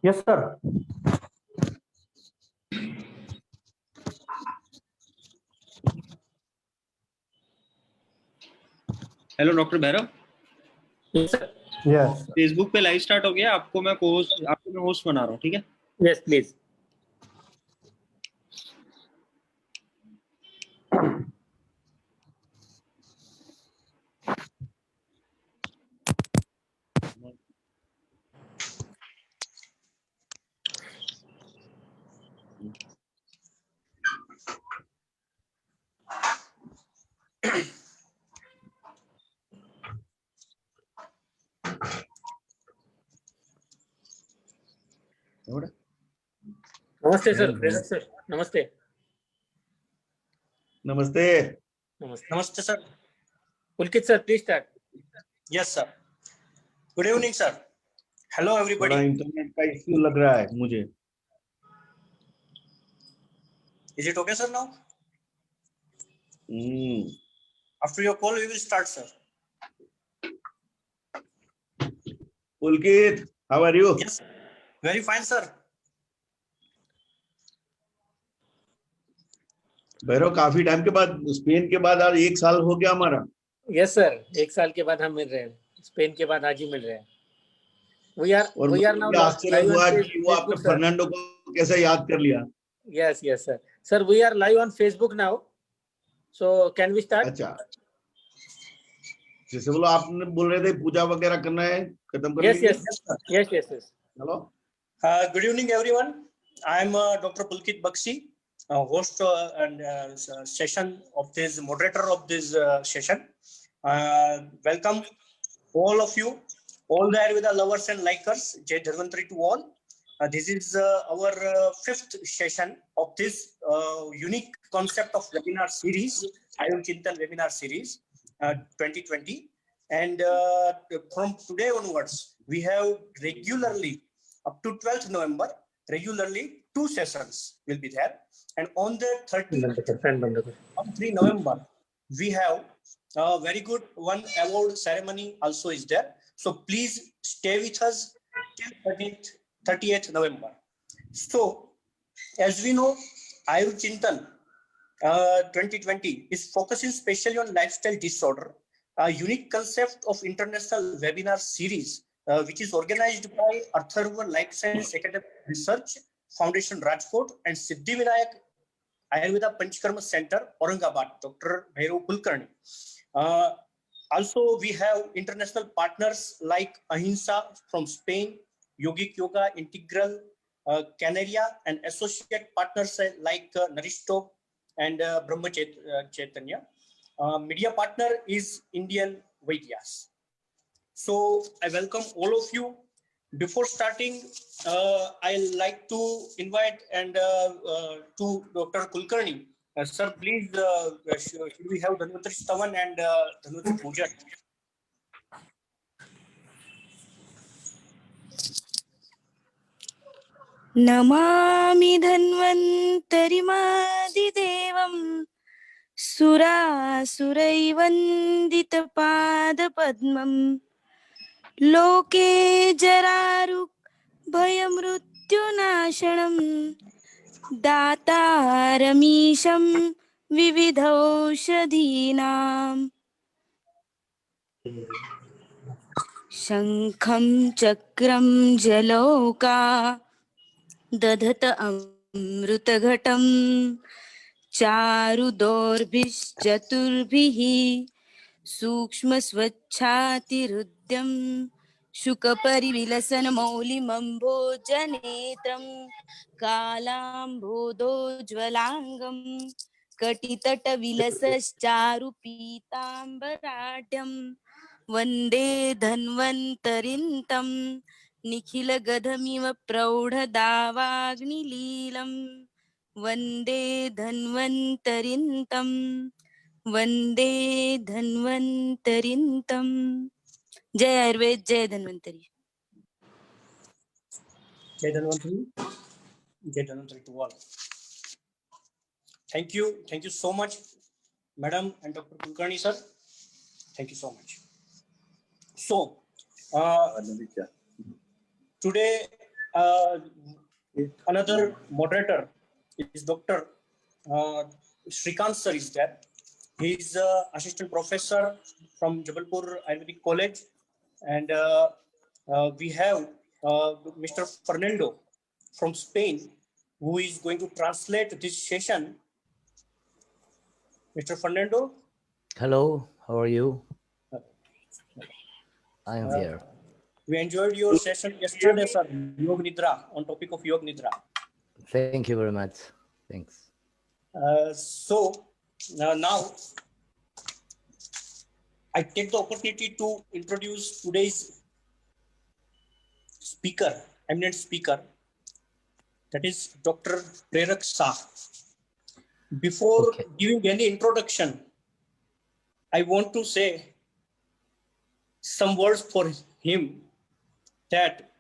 Yes, sir. Hello doctor Bhairav. Yes, sir. Yes. Facebook पे live start हो गया, आपको मैं होस्ट बना रहा हूँ, ठीक है? Yes, please. Namaste, sir. Prerak sir. Namaste. Namaste. Namaste. Namaste, sir. Pulkit sir, please start. Yes, sir. Good evening, sir. Hello, बड़ा everybody. इंटरनेट का इश्यू लग रहा है मुझे। Is it okay, sir, now? After your call, we will start, sir. Pulkit, how are you? Yes, very fine, sir. Bhairav, काफी time के बाद, Spain के बाद आज 1 साल हो गया हमारा। Yes, sir. 1 साल के बाद हम मिल रहे हैं। स्पेन के बाद आज ही मिल रहे हैं। We are now आश्चर्य हुआ कि वो आपने फर्नांडो को कैसे याद कर लिया। Yes, yes, sir. Sir, we are live on Facebook now. So can we start? अच्छा, जैसे बोलो, आपने बोल रहे थे पूजा वगैरह करना है, खत्म कर Yes, लीजिए। yes. Hello. Good evening, everyone. I am Dr. Pulkit Bakshi, host and session of this, moderator of this session. Welcome all of you, all the Ayurveda lovers and likers. Jai Dhanwantari to all. This is our 5th session of this unique concept of webinar series, Ayurchintan webinar series 2020. And from today onwards, we have regularly, up to 12th November, regularly 2 sessions will be there. And on the 3 November, we have a very good one award ceremony also is there. So please stay with us till 30th November. So as we know, Ayurchintan 2020 is focusing specially on lifestyle disorder, a unique concept of international webinar series, which is organized by Atharva Life Science Academic Research Foundation Rajkot and Siddhivinayak Ayurveda Panchakarma Center, Aurangabad, Dr.Aruna Patki. Also, we have international partners like Ahimsa from Spain, Yogic Yoga Integral, Canaria, and associate partners like Narishto and Brahma Chaitanya. Media partner is Indian Vaidyas. So I welcome all of you. Before starting, I like to invite and to Dr. Kulkarni. Sir, please, should we have Dhanwantari Stavan and Dhanwantari Puja? Namami धन्वन्तरिमादिदेवं सुरासुरैवन्दितपादपद्मं लोके जरारुग्भयमृत्युनाशनं दातारमीशं विविधौषधीनाम् शङ्खं चक्रं जलौका दधत अमृतघटं चारुदोर्भिश्चतुर्भिः सूक्ष्मस्वच्छातिहृद्यं शुकपरिविलसन्मौलिमम्भोजनेत्रं कालाम्भोदोज्ज्वलाङ्गं कटितटविलसश्चारुपीताम्बराढ्यं वन्दे धन्वन्तरिन्तं निखिलगधमिव प्रौढदावाग्निलीलं वन्दे धन्वन्तरिन्तं वन्दे धन्वन्तरिन्तं। जय आयुर्वेद, जय Dhanvantari. Jai Dhanwantari. Jai Dhanwantari to all. Thank you so much, Madam and Dr. Kulkarni sir. Thank you so much. So today Another moderator is Dr. Shashikant sir is there. He is assistant professor from Jabalpur Ayurvedic College, and we have Mr. Fernando from Spain, who is going to translate this session. Mr. Fernando. Hello, how are you? I am here. We enjoyed your session yesterday, sir, Yog Nidra, on topic of Yog Nidra. Thank you very much. Thanks. Now I take the opportunity to introduce today's speaker, eminent speaker, that is Dr. Prerak Shah. Before giving any introduction, I want to say some words for him, that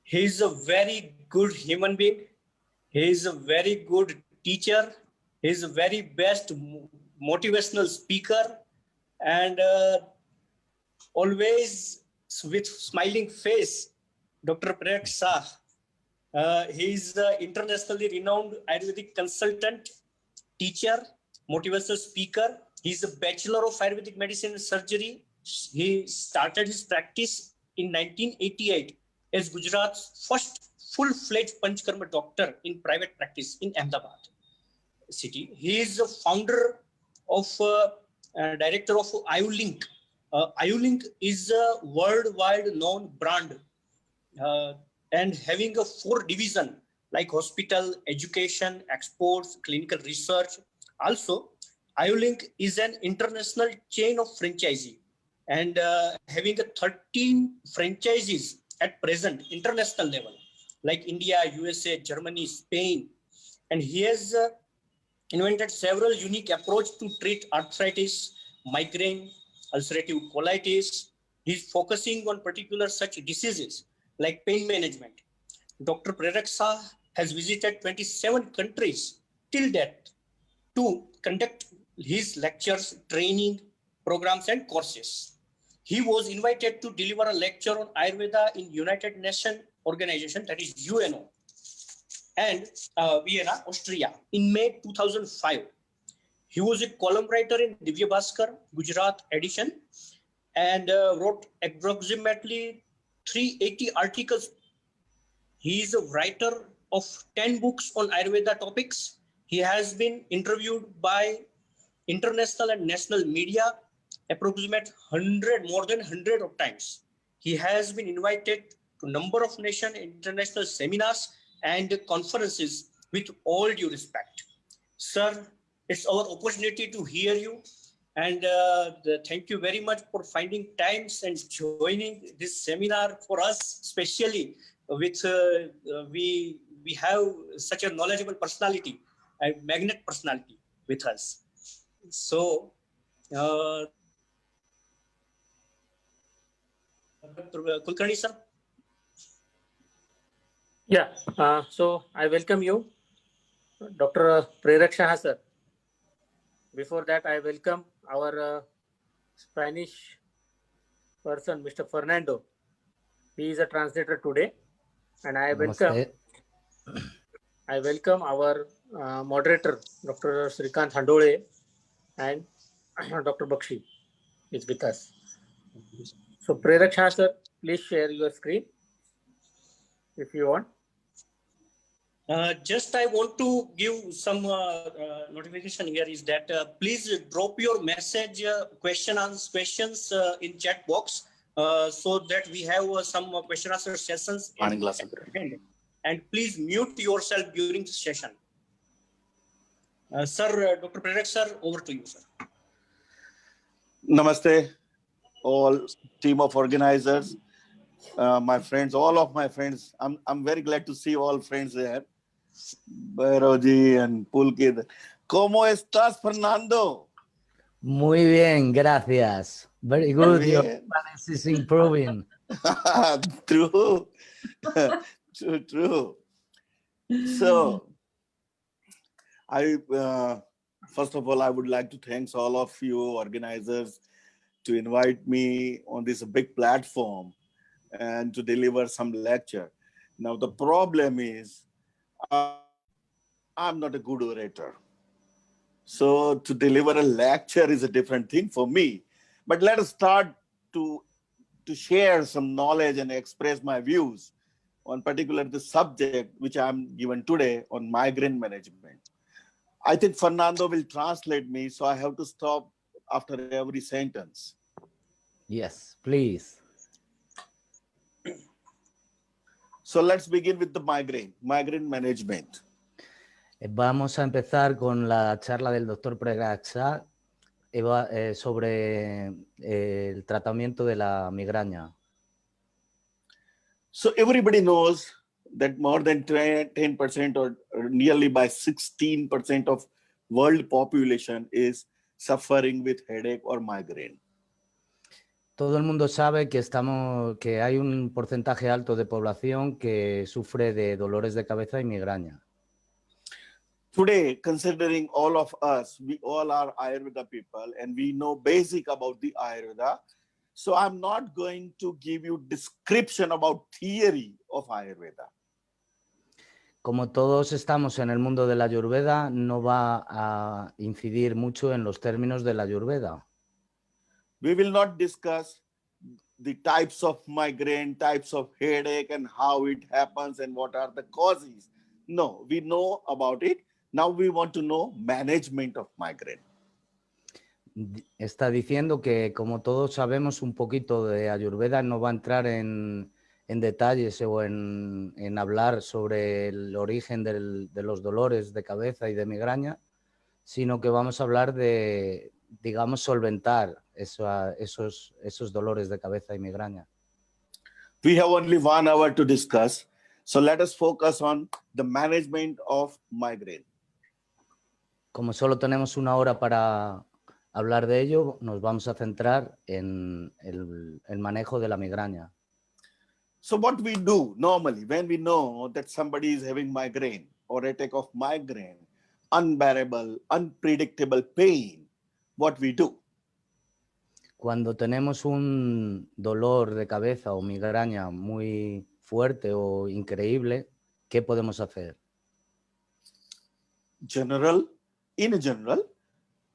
he is a very good human being. He is a very good teacher. He is a very best motivational speaker, and always with smiling face, Dr. Prerak Shah. He is the internationally renowned Ayurvedic consultant, teacher, motivational speaker. He is a Bachelor of Ayurvedic Medicine and Surgery. He started his practice in 1988 as Gujarat's first full-fledged Panchakarma doctor in private practice in Ahmedabad city. He is the founder of, director of IULink. IULink is a worldwide known brand and having a 4 division like hospital, education, exports, clinical research. Also, IULink is an international chain of franchisee and having a 13 franchises at present international level, like India, USA, Germany, Spain. And he has invented several unique approaches to treat arthritis, migraine, ulcerative colitis. He's focusing on particular such diseases like pain management. Dr. Prerak Shah has visited 27 countries till date to conduct his lectures, training, programs, and courses. He was invited to deliver a lecture on Ayurveda in United Nations organization, that is UNO, and Vienna, Austria, in May 2005. He was a column writer in Divya Bhaskar, Gujarat edition, and wrote approximately 380 articles. He is a writer of 10 books on Ayurveda topics. He has been interviewed by international and national media approximate 100, more than 100 of times. He has been invited to number of nation international seminars and conferences with all due respect. Sir, it's our opportunity to hear you, and thank you very much for finding times and joining this seminar for us, especially with we have such a knowledgeable personality, a magnet personality with us. So Kulkarni sir. Yeah, so I welcome you, Dr. Prerak Shah sir. Before that, I welcome our Spanish person, Mr. Fernando. He is a translator today, and I welcome our moderator, Dr. Shashikant Rai, and Dr. Bakshi is with us. So, Prerak Shah sir, please share your screen if you want. Just I want to give some notification here is that please drop your message, questions in chat box so that we have some question answer sessions. And please mute yourself during the session. Sir, Dr. Prerak sir, over to you, sir. Namaste, all team of organizers, my friends, all of my friends. I'm very glad to see all friends there. Bairoji and Pulkit. ¿Cómo estás, Fernando? Muy bien, gracias. Very good. Your Spanish is improving. True. True. So, first of all, I would like to thank all of you organizers to invite me on this big platform and to deliver some lecture. Now, the problem is I'm not a good orator. So to deliver a lecture is a different thing for me. But let us start to share some knowledge and express my views on particular the subject which I'm given today on migraine management. I think Fernando will translate me, so I have to stop after every sentence. Yes, please. So let's begin with the migraine management. Vamos a empezar con la charla del doctor Prerak Shah sobre el tratamiento de la migraña. So everybody knows that more than 10% or nearly by 16% of world population is suffering with headache or migraine. Todo el mundo sabe que hay un porcentaje alto de población que sufre de dolores de cabeza y migraña. Today, considering all of us, we all are Ayurveda people and we know basic about the Ayurveda. So I'm not going to give you description about theory of Ayurveda. Como todos estamos en el mundo de la Ayurveda, no va a incidir mucho en los términos de la Ayurveda. We will not discuss the types of migraine, types of headache, and how it happens and what are the causes. No, we know about it. Now we want to know management of migraine. Está diciendo que, como todos sabemos un poquito de Ayurveda, no va a entrar en detalles o en hablar sobre el origen de los dolores de cabeza y de migraña, sino que vamos a hablar de, digamos, solventar esos dolores de cabeza y migraña. We have only 1 hour to discuss, so let us focus on the management of migraine. Como solo tenemos 1 hora para hablar de ello, nos vamos a centrar en el manejo de la migraña. So what we do normally when we know that somebody is having migraine or attack of migraine, unbearable, unpredictable pain, what we do? Cuando tenemos un dolor de cabeza o migraña muy fuerte o increíble, ¿qué podemos hacer? In general,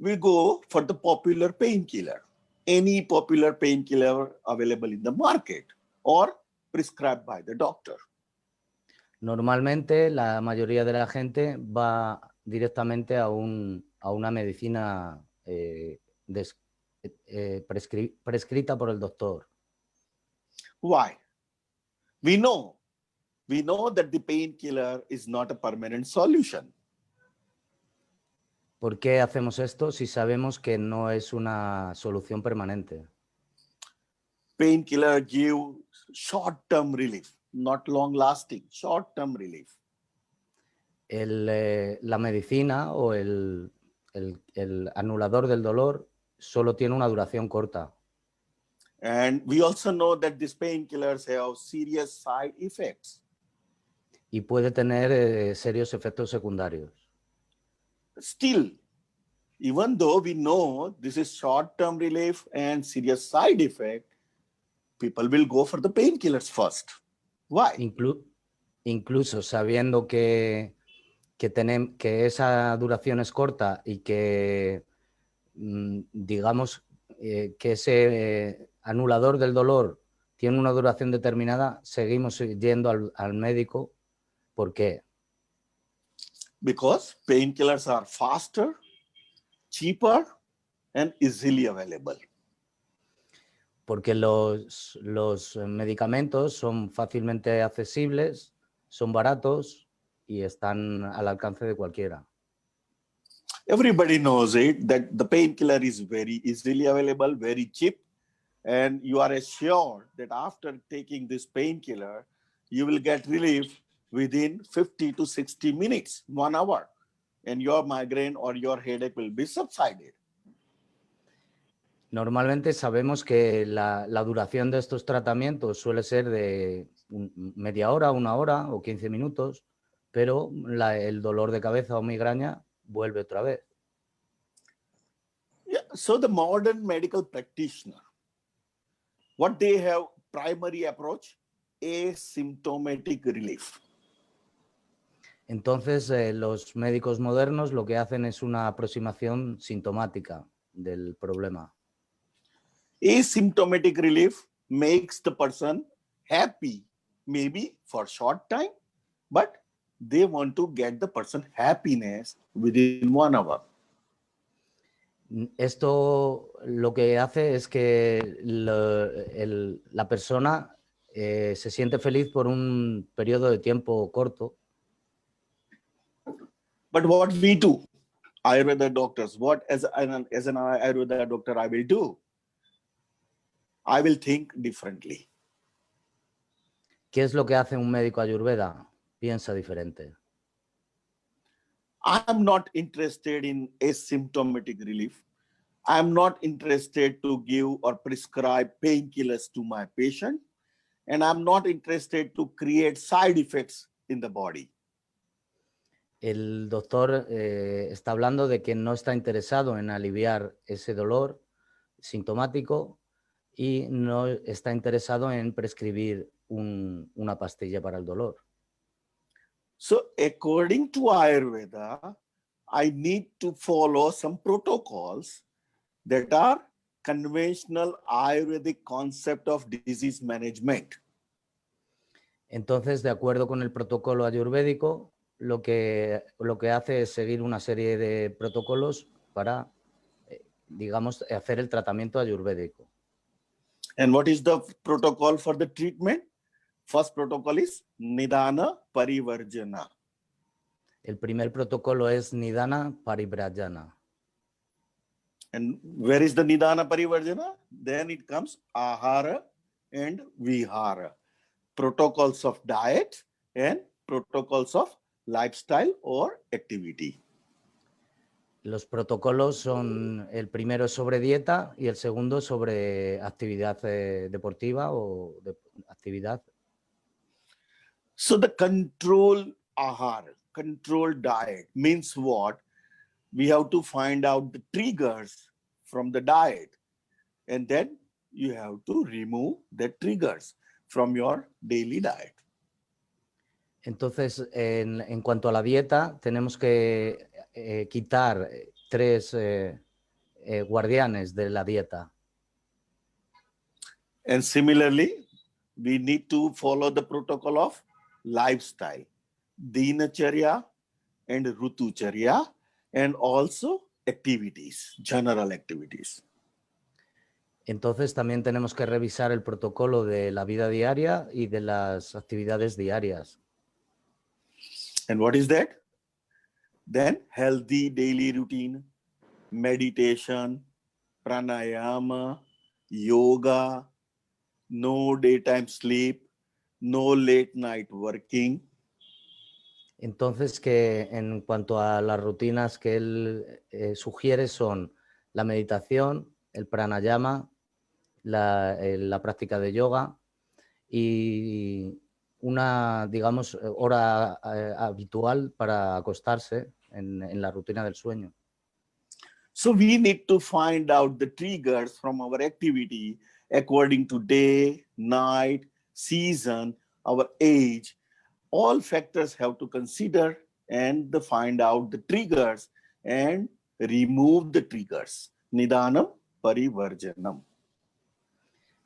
we go for the popular painkiller, any popular painkiller available in the market or prescribed by the doctor. Normalmente la mayoría de la gente va directamente a una medicina prescrita por el doctor. Why? We know that the painkiller is not a permanent solution. ¿Por qué hacemos esto si sabemos que no es una solución permanente? Painkiller give short-term relief, not long-lasting, short-term relief. La medicina o el anulador del dolor solo tiene una duración corta. And we also know that these painkillers have serious side effects. Y puede tener serios efectos secundarios. Still, even though we know this is short-term relief and serious side effect, people will go for the painkillers first. Why? Incluso sabiendo que esa duración es corta y que, digamos, que ese anulador del dolor tiene una duración determinada, seguimos yendo al médico. ¿Por qué? Because painkillers are faster, cheaper, and easily available. Porque los medicamentos son fácilmente accesibles, son baratos y están al alcance de cualquiera. Everybody knows it, that the painkiller is very easily available, very cheap, and you are assured that after taking this painkiller, you will get relief within 50 to 60 minutes, 1 hour, and your migraine or your headache will be subsided. Normalmente sabemos que la duración de estos tratamientos suele ser de media hora, 1 hora o 15 minutos, pero el dolor de cabeza o migraña vuelve otra vez. Yeah, so the modern medical practitioner, what they have primary approach, asymptomatic relief. Entonces, los médicos modernos lo que hacen es una aproximación sintomática del problema. Asymptomatic relief makes the person happy, maybe for short time, but they want to get the person happiness within 1 hour. Esto lo que hace es que la persona se siente feliz por un periodo de tiempo corto. But what we do, Ayurveda doctors, what as an Ayurveda doctor I will do? I will think differently. ¿Qué es lo que hace un médico ayurveda? Piensa diferente. I am not interested in asymptomatic relief. I am not interested to give or prescribe painkillers to my patient. And I'm not interested to create side effects in the body. El doctor está hablando de que no está interesado en aliviar ese dolor sintomático y no está interesado en prescribir una pastilla para el dolor. So according to Ayurveda, I need to follow some protocols that are conventional Ayurvedic concept of disease management. Entonces, de acuerdo con el protocolo ayurvédico, lo que hace es seguir una serie de protocolos para, digamos, hacer el tratamiento ayurvédico. And what is the protocol for the treatment? First protocol is Nidana Parivarjana. El primer protocolo es Nidana Parivrajana. And where is the Nidana Parivarjana? Then it comes Ahara and Vihara. Protocols of diet and protocols of lifestyle or activity. Los protocolos son, el primero es sobre dieta y el segundo sobre actividad deportiva o actividad. So the control ahara, control diet means what? We have to find out the triggers from the diet, and then you have to remove the triggers from your daily diet. Entonces, en cuanto a la dieta, tenemos que quitar 3 guardianes de la dieta. And similarly, we need to follow the protocol of lifestyle, dinacharya and rutucharya, and also activities, general activities. Entonces, también tenemos que revisar el protocolo de la vida diaria y de las actividades diarias. And what is that? Then healthy daily routine, meditation, pranayama, yoga, no daytime sleep, no late night working. Entonces, que en cuanto a las rutinas que él sugiere son la meditación, el pranayama, la práctica de yoga y una, digamos, hora habitual para acostarse en la rutina del sueño. So we need to find out the triggers from our activity according to day, night, season, our age. All factors have to consider and find out the triggers and remove the triggers. Nidanam Parivarjanam.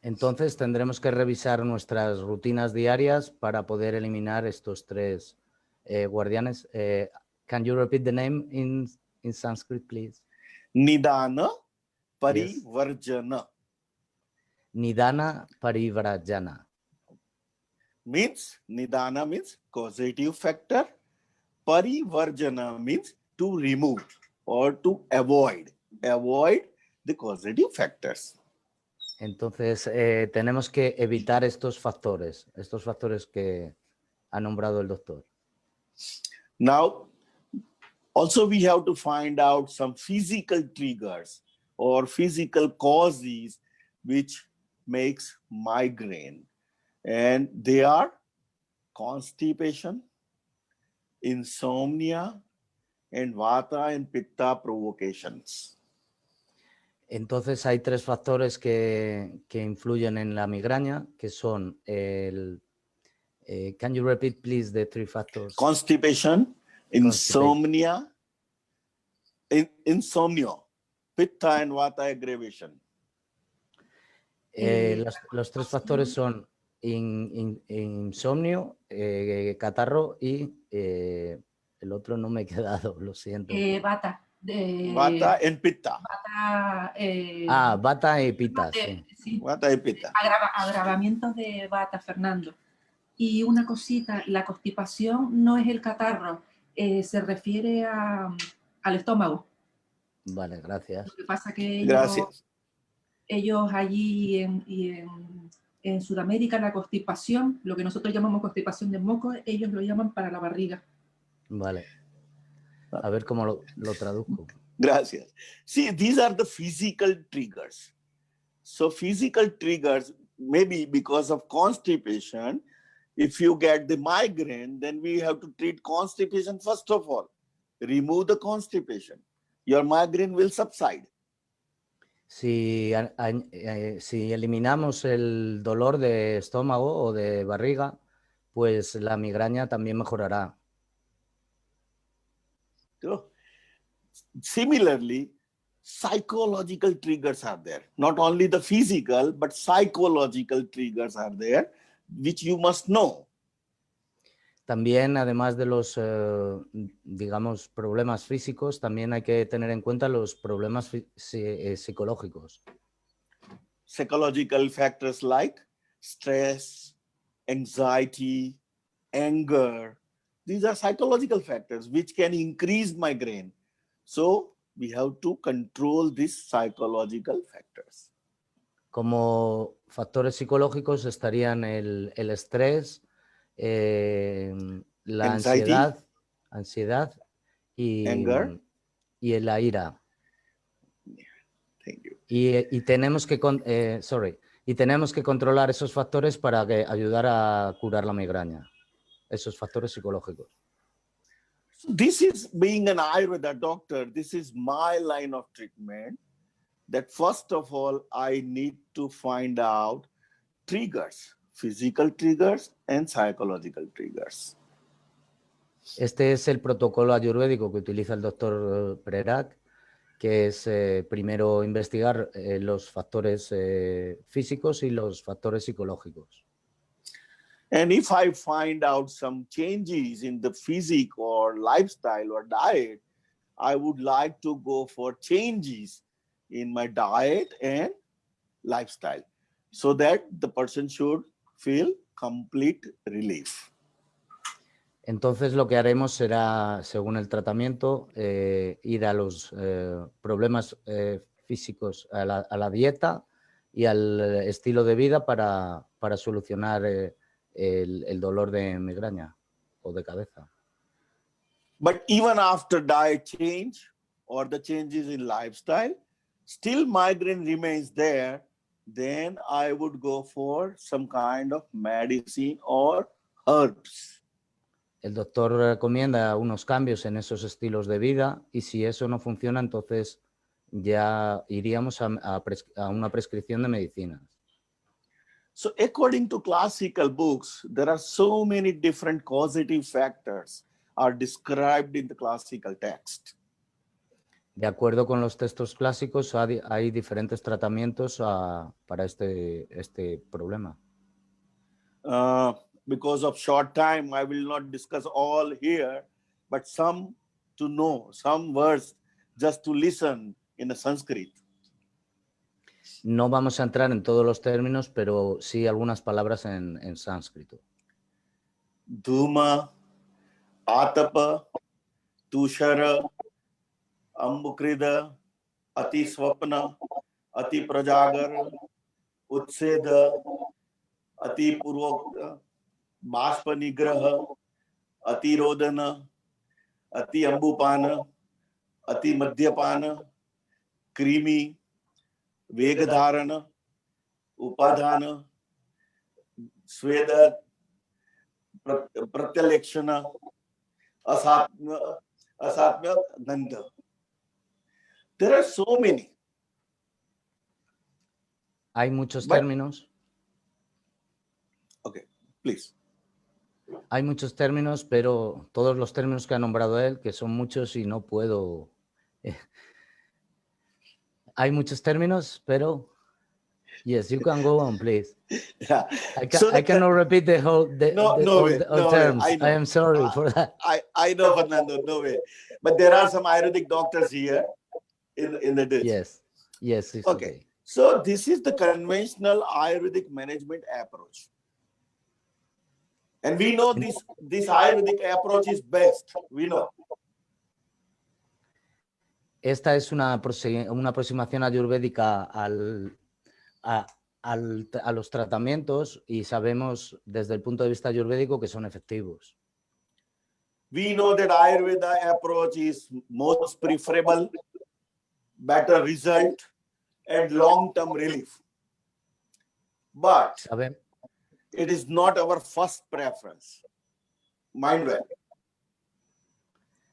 Entonces tendremos que revisar nuestras rutinas diarias para poder eliminar estos 3 guardianes. Can you repeat the name in Sanskrit, please? Nidana Parivarjana. Nidana Parivrajana. Means Nidana means causative factor. Parivarjana means to remove or to avoid the causative factors. Entonces, tenemos que evitar estos factores que ha nombrado el doctor. Now, also we have to find out some physical triggers or physical causes which makes migraine. And they are constipation, insomnia, and vata and pitta provocations. Entonces hay 3 factores que influyen en la migraña, que son Can you repeat, please, the three factors? Constipation, insomnia, insomnia, pitta and vata aggravation. Los tres factores son insomnio, catarro y el otro no me he quedado, lo siento. Vata. Vata and pitta. Vata y pita, sí. Sí. Vata y pitta. Agravamientos de Vata, Fernando. Y una cosita, la constipación no es el catarro, se refiere al estómago. Vale, gracias. Lo que pasa que Gracias. ellos allí en Sudamérica la constipación, lo que nosotros llamamos constipación de moco, ellos lo llaman para la barriga. Vale. A ver cómo lo traduzco. Gracias. See, these are the physical triggers. So physical triggers, maybe because of constipation, if you get the migraine, then we have to treat constipation first of all. Remove the constipation. Your migraine will subside. Si eliminamos el dolor de estómago o de barriga, pues la migraña también mejorará. So, similarly, psychological triggers are there. Not only the physical, but psychological triggers are there, which you must know. También, además de los, digamos, problemas físicos, también hay que tener en cuenta los problemas psicológicos. Psychological factors like stress, anxiety, anger. These are psychological factors which can increase migraine. So we have to control these psychological factors. Como factores psicológicos estarían el estrés, la ansiedad y, anger, y la ira. Thank you. Y tenemos que controlar esos factores para ayudar a curar la migraña, esos factores psicológicos. So this is, being an Ayurveda doctor, this is my line of treatment, that first of all, I need to find out triggers, physical triggers and psychological triggers. Este es el protocolo ayurvédico que utiliza el doctor Prerak, que es primero investigar los factores físicos y los factores psicológicos. And if I find out some changes in the physique or lifestyle or diet, I would like to go for changes in my diet and lifestyle so that the person should feel complete relief. Entonces lo que haremos será, según el tratamiento, ir a los problemas físicos, a la dieta y al estilo de vida para solucionar el dolor de migraña o de cabeza. But even after diet change or the changes in lifestyle, still migraine remains there, then I would go for some kind of medicine or herbs. El doctor recomienda unos cambios en esos estilos de vida y si eso no funciona, entonces ya iríamos a una prescripción de medicinas. So according to classical books, there are so many different causative factors are described in the classical text. De acuerdo con los textos clásicos, hay diferentes tratamientos para este problema. Because of short time, I will not discuss all here, but some to know, some words just to listen in a Sanskrit. No vamos a entrar en todos los términos, pero sí algunas palabras en sánscrito. Dhuma, Atapa, Tushara, Ambukrida, Ati Swapna, Ati Prajagar, Utseda, Ati Purvokta, Bashpa Nigraha, Ati Rodana, Ati Ambupana, Ati Madhyapana, Krimi, Vegadharana, Upadhana, Sweda, Pratyalekshana, Asatmya, Nanda. There are so many. Hay muchos términos. Okay, please. Hay muchos términos, pero todos los términos que ha nombrado él, que son muchos y no puedo... Hay muchos términos, pero... Yes, you can go on, please. Yeah. I cannot repeat the whole all terms. I know. I am sorry for that. I know, Fernando. No way. But there are some Ayurvedic doctors here in the dish. Yes, it's Okay. okay. So this is the conventional Ayurvedic management approach. And we know this Ayurvedic approach is best. We know. Esta es una aproximación ayurvédica a los tratamientos y sabemos desde el punto de vista ayurvédico que son efectivos. We know that Ayurveda approach is most preferable, better result, and long-term relief. But it is not our first preference. Mind well.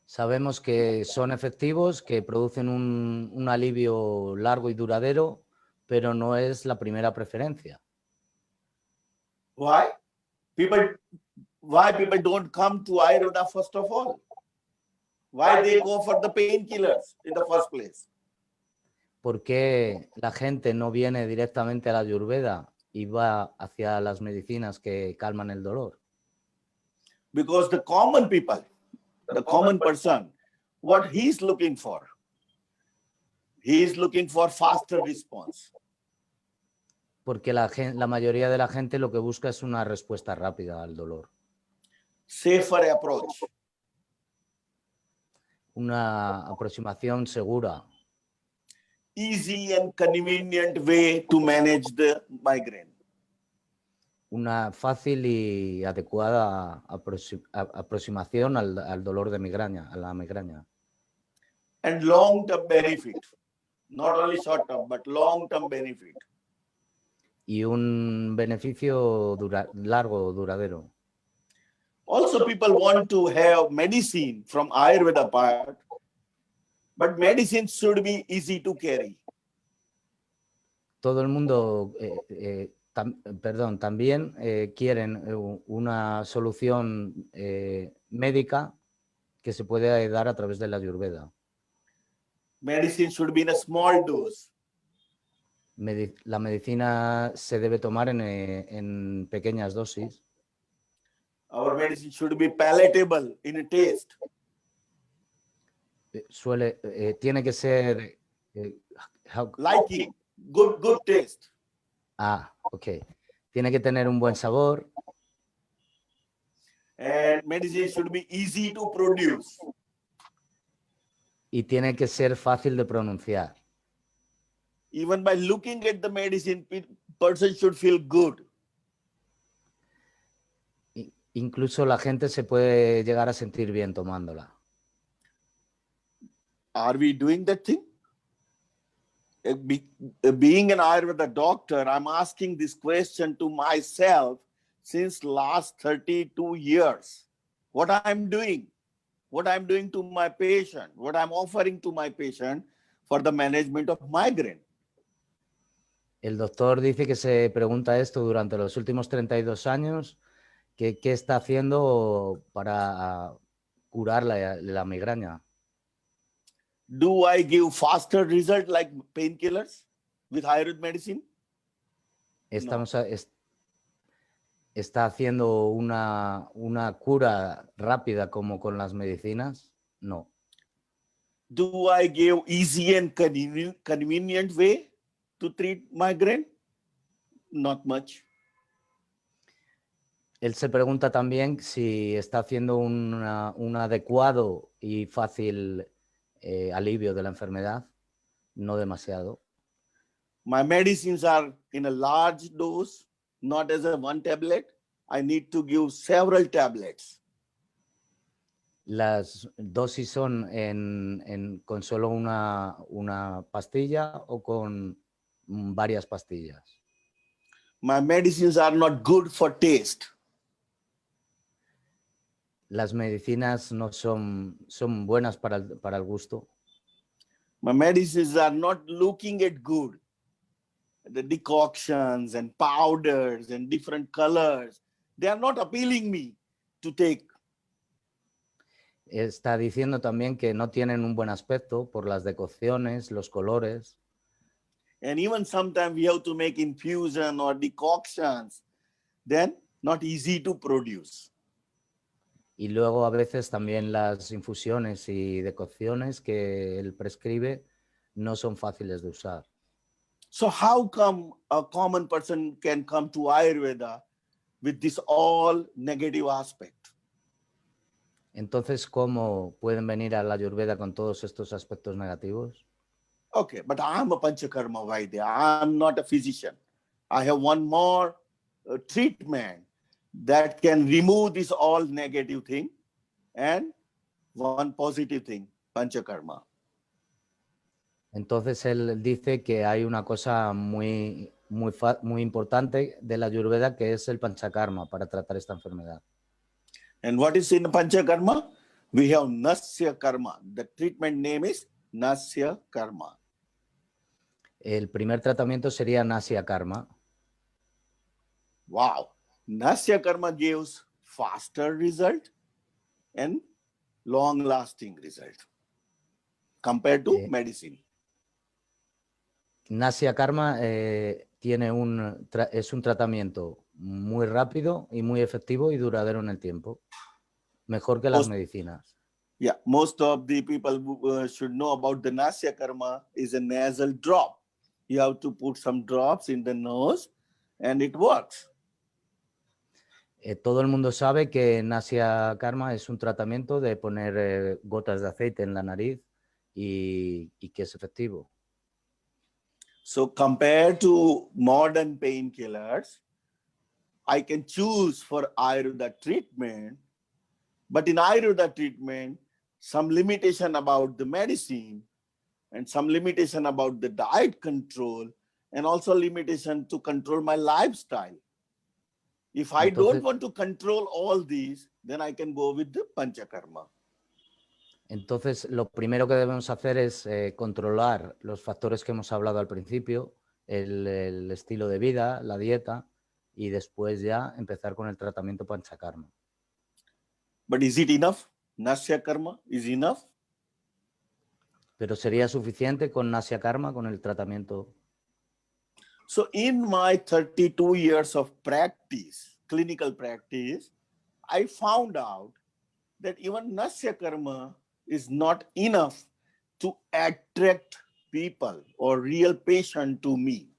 Sabemos que son efectivos, que producen un alivio largo y duradero, pero no es la primera preferencia. Why? Why people don't come to Ayurveda first of all? Why they go for the painkillers in the first place? ¿Por qué la gente no viene directamente a la Ayurveda y va hacia las medicinas que calman el dolor? Because the common people, the common person, what he's looking for faster response. Porque la mayoría de la gente lo que busca es una respuesta rápida al dolor. Safer approach. Una aproximación segura. Easy and convenient way to manage the migraine. Una fácil y adecuada aproximación al dolor de migraña, a la migraña. And long-term benefit. Not only short-term, but long-term benefit. Y un beneficio largo, duradero. Also, people want to have medicine from Ayurveda part, but medicine should be easy to carry. Todo el mundo, también quieren una solución médica que se puede dar a través de la Ayurveda. Medicine should be in a small dose. La medicina se debe tomar en pequeñas dosis. Our medicine should be palatable in a taste. Tiene que ser Liking, good taste. Ok. Tiene que tener un buen sabor. And medicine should be easy to produce. Y tiene que ser fácil de pronunciar. Even by looking at the medicine, person should feel good. Incluso la gente se puede llegar a sentir bien tomándola. Are we doing that thing? Being an Ayurveda doctor, I'm asking this question to myself since last 32 years. What I'm doing to my patient, what I'm offering to my patient for the management of migraine. El doctor dice que se pregunta esto durante los últimos 32 años, qué está haciendo para curar la migraña. Do I give faster result like painkillers with Ayurvedic medicine? ¿Está haciendo una cura rápida como con las medicinas? No. Do I give easy and convenient way to treat migraine? Not much. Él se pregunta también si está haciendo un adecuado y fácil alivio de la enfermedad. No demasiado. My medicines are in a large dose, not as a one tablet. I need to give several tablets. Las dosis son con solo una pastilla o con varias pastillas. My medicines are not good for taste. Las medicinas no son buenas para el gusto. My medicines are not looking at good. The decoctions and powders and different colors, they are not appealing me. to take. Está diciendo también que no tienen un buen aspecto por las decocciones, los colores. And even sometimes we have to make infusion or decoctions, then not easy to produce. Y luego a veces también las infusiones y decocciones que él prescribe no son fáciles de usar. So how come a common person can come to Ayurveda with this all negative aspect? Entonces, ¿cómo pueden venir a la Ayurveda con todos estos aspectos negativos? Okay, but I'm a Panchakarma Vaidya. I'm not a physician. I have one more treatment that can remove this all negative thing and one positive thing, Panchakarma. Entonces, él dice que hay una cosa muy importante de la Ayurveda que es el Panchakarma para tratar esta enfermedad. And what is in Panchakarma? We have Nasya Karma. The treatment name is Nasya Karma. El primer tratamiento sería Nasya Karma. Wow. Nasya Karma gives faster result and long-lasting result compared to medicine. Nasya Karma es un tratamiento muy rápido y muy efectivo y duradero en el tiempo. Mejor que las medicinas. Yeah, most of the people should know about the Nasya Karma is a nasal drop. You have to put some drops in the nose and it works. Todo el mundo sabe que Nasya Karma es un tratamiento de poner gotas de aceite en la nariz y que es efectivo. So compared to modern painkillers, I can choose for Ayurveda treatment, but in Ayurveda treatment, some limitation about the medicine and some limitation about the diet control and also limitation to control my lifestyle. If I don't want to control all these, then I can go with the Panchakarma. Entonces, lo primero que debemos hacer es controlar los factores que hemos hablado al principio, el estilo de vida, la dieta, y después ya empezar con el tratamiento Panchakarma. But is it enough? Nasya Karma is enough? ¿Pero sería suficiente con Nasya Karma, con el tratamiento? So in my 32 years of practice, clinical practice, I found out that even Nasya Karma is not enough to attract people or real patient to me.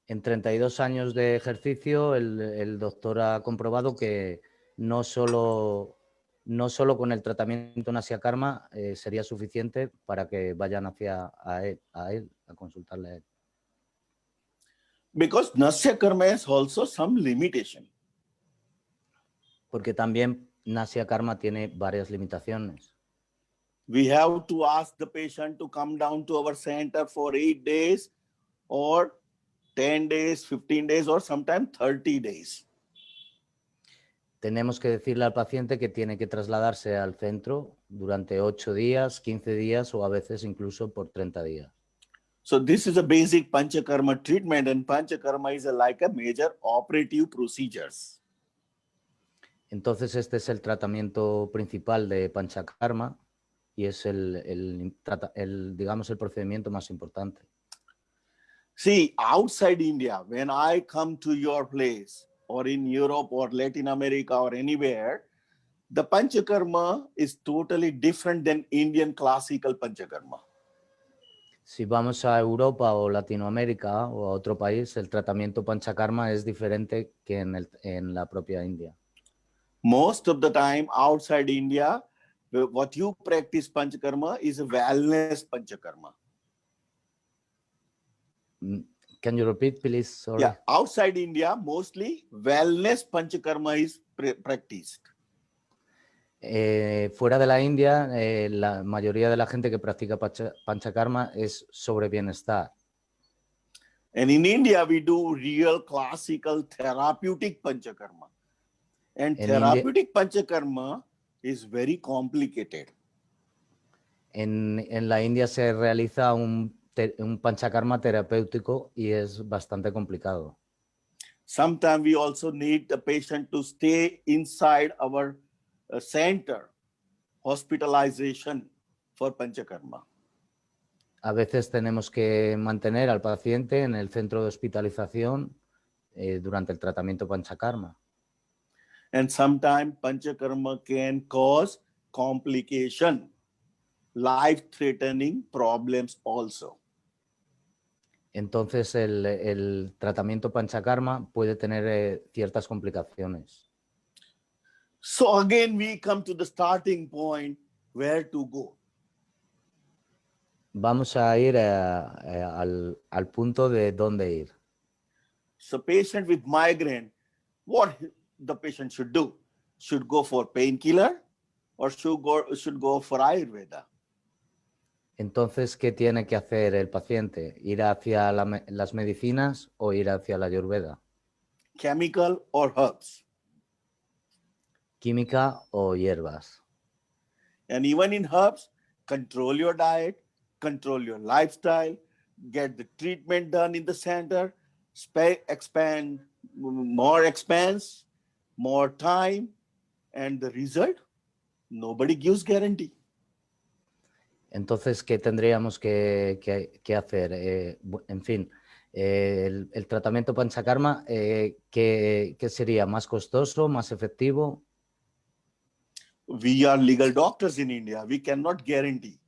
En 32 años de ejercicio, el doctor ha comprobado que no solo con el tratamiento Nasya Karma sería suficiente para que vayan a él, a consultarle a él. Because Nasya Karma has also some limitation. Porque también Nasya Karma tiene varias limitaciones. We have to ask the patient to come down to our center for 8 days or 10 days, 15 days, or sometimes 30 days. Tenemos que decirle al paciente que tiene que trasladarse al centro durante 8 días, 15 días o a veces incluso por 30 días. So this is a basic Panchakarma treatment, and Panchakarma is like a major operative procedures. Entonces este es el tratamiento principal de Panchakarma y es digamos, el procedimiento más importante. See, outside India, when I come to your place or in Europe or Latin America or anywhere, the Panchakarma is totally different than Indian classical Panchakarma. Si vamos a Europa o Latinoamérica o a otro país, el tratamiento Panchakarma es diferente que en la propia India. Most of the time outside India, what you practice Panchakarma is a wellness Panchakarma. Can you repeat, please? Sorry. Yeah, outside India, mostly wellness Panchakarma is practiced. Fuera de la India, la mayoría de la gente que practica Panchakarma es sobre bienestar. And in India, we do real classical therapeutic Panchakarma. And therapeutic Panchakarma is very complicated. En la India se realiza un Panchakarma terapéutico y es bastante complicado. Sometimes we also need the patient to stay inside our center, hospitalization for Panchakarma. A veces tenemos que mantener al paciente en el centro de hospitalización durante el tratamiento Panchakarma. And sometimes Panchakarma can cause complication, life-threatening problems also. Entonces el tratamiento Panchakarma puede tener ciertas complicaciones. So again, we come to the starting point, where to go. Vamos a ir al punto de dónde ir. So patient with migraine, what the patient should do? Should go for painkiller or should go for Ayurveda? Entonces, ¿qué tiene que hacer el paciente? ¿Ir hacia las medicinas o ir hacia la Ayurveda? Chemical or herbs? ¿Química o hierbas? And even in herbs, control your diet, control your lifestyle, get the treatment done in the center, expand more expense, more time, and the result, nobody gives guarantee. Entonces, ¿qué tendríamos que hacer? En fin, el tratamiento Panchakarma, ¿qué sería? ¿Más costoso, más efectivo? We are legal doctors in India. We cannot guarantee.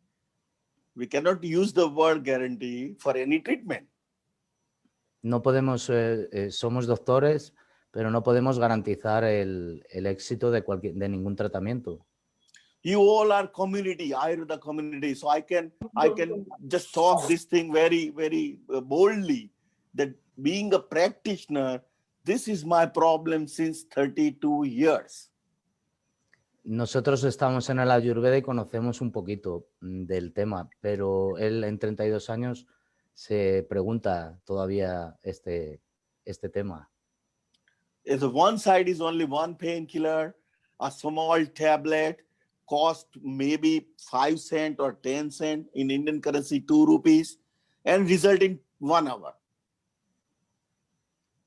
We cannot use the word guarantee for any treatment. No podemos, somos doctores, pero no podemos garantizar el éxito de ningún tratamiento. You all are community, Ayurveda community. So I can just talk this thing very, very boldly that being a practitioner, this is my problem since 32 years. Nosotros estamos en el Ayurveda y conocemos un poquito del tema, pero él en 32 años se pregunta todavía este tema. If the one side is only one painkiller, a small tablet cost maybe 5 cents or 10 cents, in Indian currency 2 rupees, and result in 1 hour.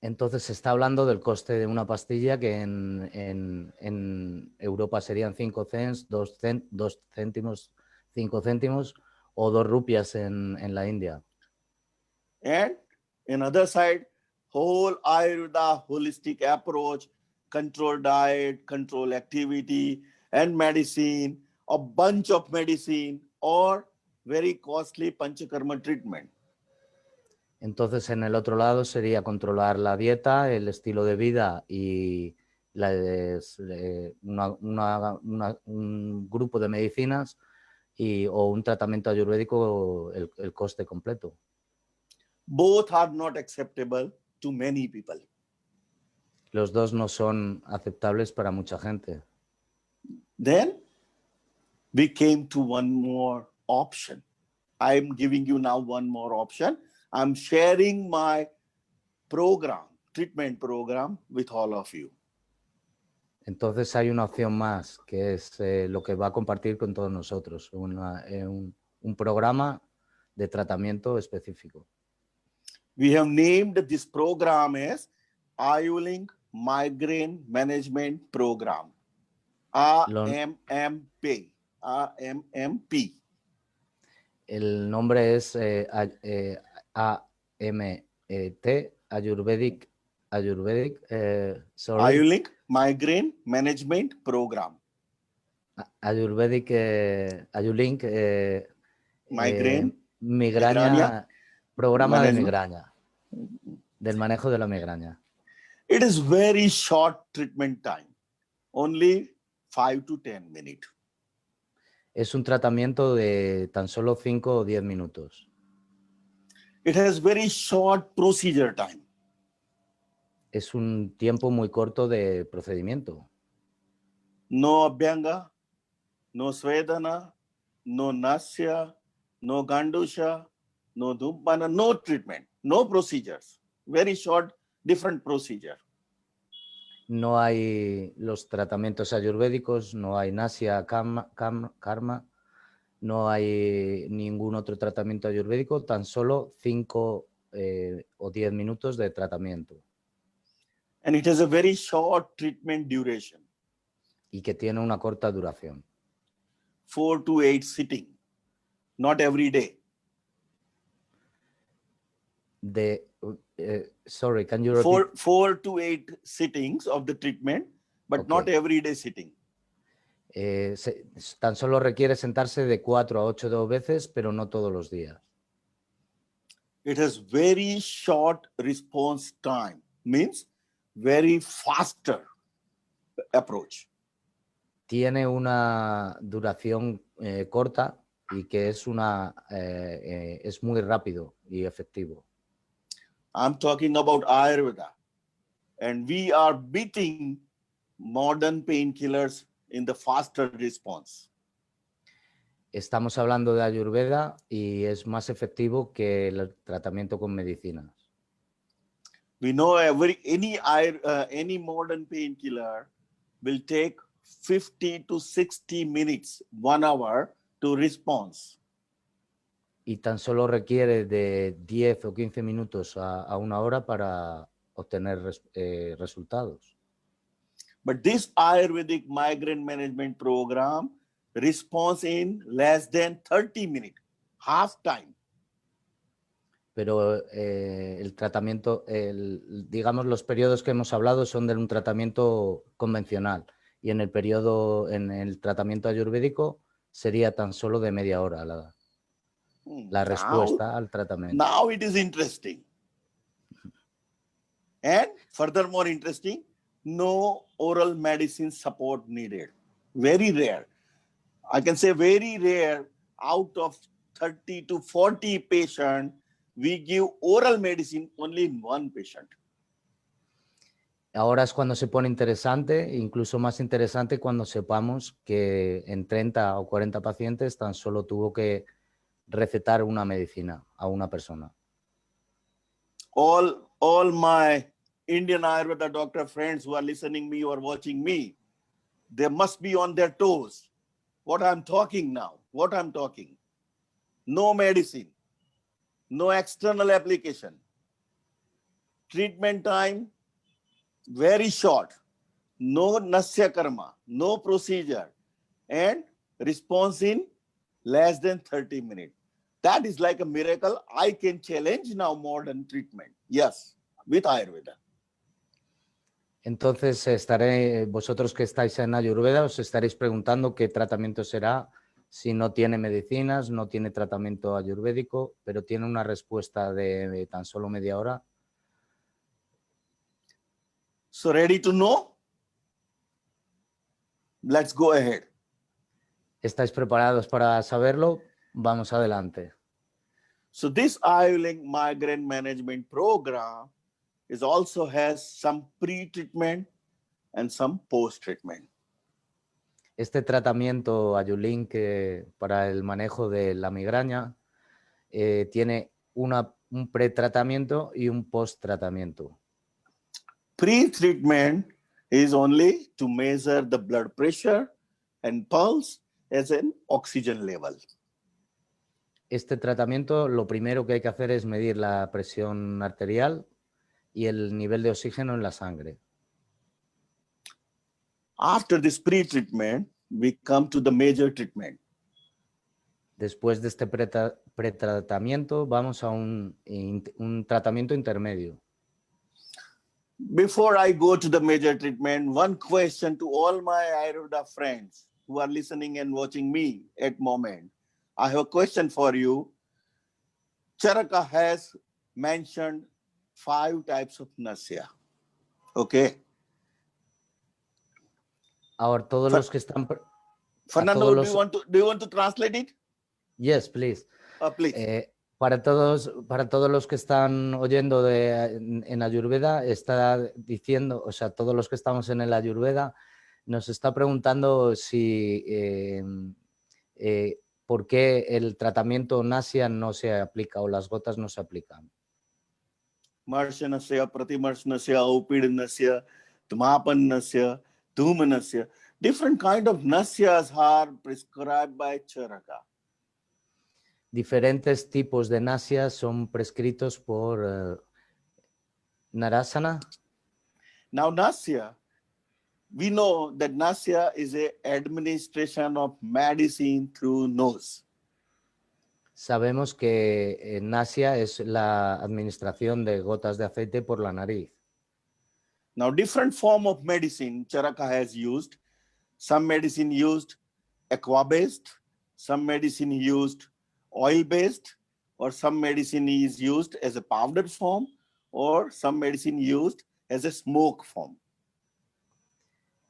Entonces se está hablando del coste de una pastilla que en Europa serían 5 cents, 2 céntimos, 5 céntimos o 2 rupias en la India. And another side, whole Ayurveda holistic approach, control diet, control activity, and medicine, a bunch of medicine, or very costly Panchakarma treatment. Entonces, en el otro lado sería controlar la dieta, el estilo de vida y un grupo de medicinas o un tratamiento ayurvédico, el coste completo. Both are not acceptable to many people. Los dos no son aceptables para mucha gente. Then we came to one more option. I'm giving you now one more option. I'm sharing my program, treatment program, with all of you. Entonces hay una opción más, que es lo que va a compartir con todos nosotros, un programa de tratamiento específico. We have named this program as AYULINK Migraine Management Program, AMMP. El nombre es AMT, Ayurvedic, AYULINK Migraine Management Program. Ayurvedic, Ayulink, Migraine, migraña, programa management. de migraña, del manejo de la migraña. It is very short treatment time, only 5 to 10 minutes. Es un tratamiento de tan solo 5 o 10 minutos. It has very short procedure time. Es un tiempo muy corto de procedimiento. No abhyanga, no svedana, no nasya, no gandusha, no dhumpana, no treatment, no procedures. Very short, different procedure. No hay los tratamientos ayurvédicos, no hay nasya, karma, no hay ningún otro tratamiento ayurvédico, tan solo 5 o 10 minutos de tratamiento. And it has a very short treatment duration, y que tiene una corta duración. 4 to 8 sitting, not every day. Sorry, can you repeat? 4 to 8 sittings of the treatment, but Okay. not every day sitting. Tan solo requiere sentarse de 4 a 8 veces, pero no todos los días. It has very short response time, means very faster approach. Tiene una duración corta y que es muy rápido y efectivo. I'm talking about Ayurveda, and we are beating modern painkillers in the faster response. Estamos hablando de Ayurveda y es más efectivo que el tratamiento con medicinas. We know any modern painkiller will take 50 to 60 minutes, 1 hour to response. Y tan solo requiere de 10 o 15 minutos a 1 hora para obtener resultados. But this Ayurvedic migraine management program responds in less than 30 minutes, half time. Pero el tratamiento, digamos, los periodos que hemos hablado son de un tratamiento convencional y en el tratamiento ayurvédico sería tan solo de media hora la respuesta al tratamiento. Now it is interesting. And furthermore interesting, no oral medicine support needed. Very rare. I can say very rare. Out of 30 to 40 patients, we give oral medicine only in 1 patient. Ahora es cuando se pone interesante, incluso más interesante cuando sepamos que en 30 o 40 pacientes tan solo tuvo que recetar una medicina a una persona. All my Indian Ayurveda doctor friends who are listening me or watching me, they must be on their toes. What I'm talking now, what I'm talking. No medicine, no external application. Treatment time, very short. No nasya karma, no procedure. And response in less than 30 minutes. That is like a miracle. I can challenge now modern treatment. Yes, with Ayurveda. Entonces, vosotros que estáis en Ayurveda, os estaréis preguntando qué tratamiento será si no tiene medicinas, no tiene tratamiento ayurvédico, pero tiene una respuesta de tan solo media hora. So ready to know? Let's go ahead. ¿Estáis preparados para saberlo? Vamos adelante. So this Ayurvedic migraine management program also has some pre-treatment and some post-treatment. Este tratamiento Ayurlink para el manejo de la migraña tiene un pretratamiento y un post-tratamiento. Pre-treatment is only to measure the blood pressure and pulse as an oxygen level. Este tratamiento, lo primero que hay que hacer es medir la presión arterial y el nivel de oxígeno en la sangre. After this pre-treatment, we come to the major treatment. Después de este pretratamiento, vamos a un tratamiento intermedio. Before I go to the major treatment, one question to all my Ayurveda friends who are listening and watching me at moment. I have a question for you. Charaka has mentioned 5 types of nasya. Okay. Ahora, todos los que están... Fernando, do you want to translate it? Yes, please. Please. Para todos los que están oyendo en Ayurveda, está diciendo, o sea, todos los que estamos en el Ayurveda, nos está preguntando si por qué el tratamiento nasya no se aplica o las gotas no se aplican. Marshanasya, Pratimarshanasya, Upidnasya, Tumapanasya, Dhumanasya. Different kind of nasyas are prescribed by Charaka. Diferentes tipos de nasyas son prescritos por Narasana. Now, Nasya, we know that Nasya is a administration of medicine through nose. Sabemos que nasia es la administración de gotas de aceite por la nariz. Now, different form of medicine Charaka has used. Some medicine used aqua-based, some medicine used oil-based, or some medicine is used as a powder form, or some medicine used as a smoke form.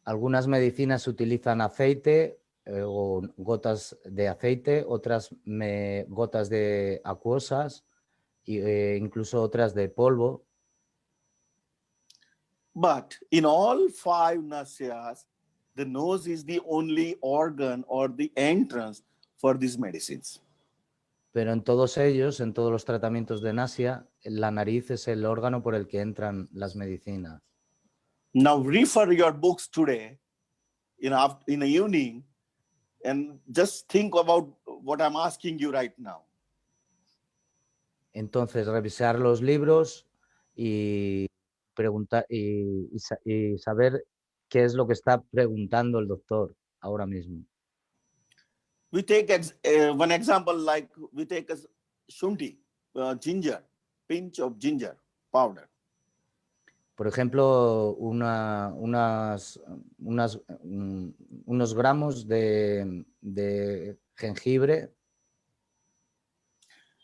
Algunas medicinas utilizan aceite o gotas de aceite, otras gotas de acuosas e incluso otras de polvo. But in all 5 nasyas, the nose is the only organ or the entrance for these medicines. Pero en todos ellos, en todos los tratamientos de nasia, la nariz es el órgano por el que entran las medicinas. Now refer your books today in the evening and just think about what I'm asking you right now. Entonces, revisar los libros y preguntar y saber qué es lo que está preguntando el doctor ahora mismo. We take one example, like we take a shunti, ginger, pinch of ginger powder. Por ejemplo, unos gramos de jengibre.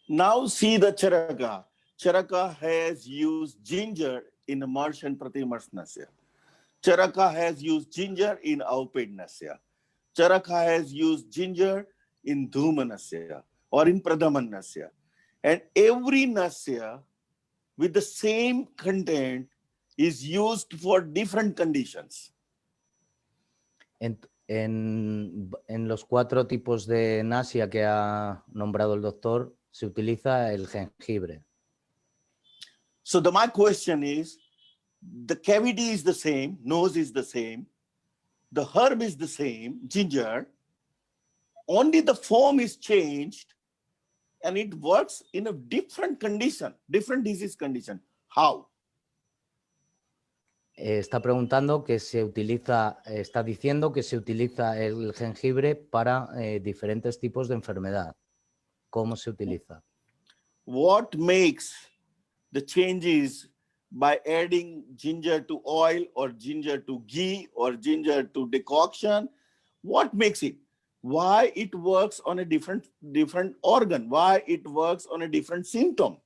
Now see the Charaka. Charaka has used ginger in Marsh and Pratimars Nasya. Charaka has used ginger in Avped Nasya. Charaka has used ginger in Dhuma Nasya or in Pradhaman Nasya. And every Nasya with the same content is used for different conditions. En los 4 tipos de nasia que ha nombrado el doctor, se utiliza el jengibre. So my question is, the cavity is the same, nose is the same, the herb is the same, ginger, only the form is changed and it works in a different condition, different disease condition. How? Está preguntando que se utiliza, está diciendo que se utiliza el jengibre para diferentes tipos de enfermedad. ¿Cómo se utiliza? What makes the changes by adding ginger to oil or ginger to ghee or ginger to decoction? What makes it? Why it works on a different organ? Why it works on a different symptom?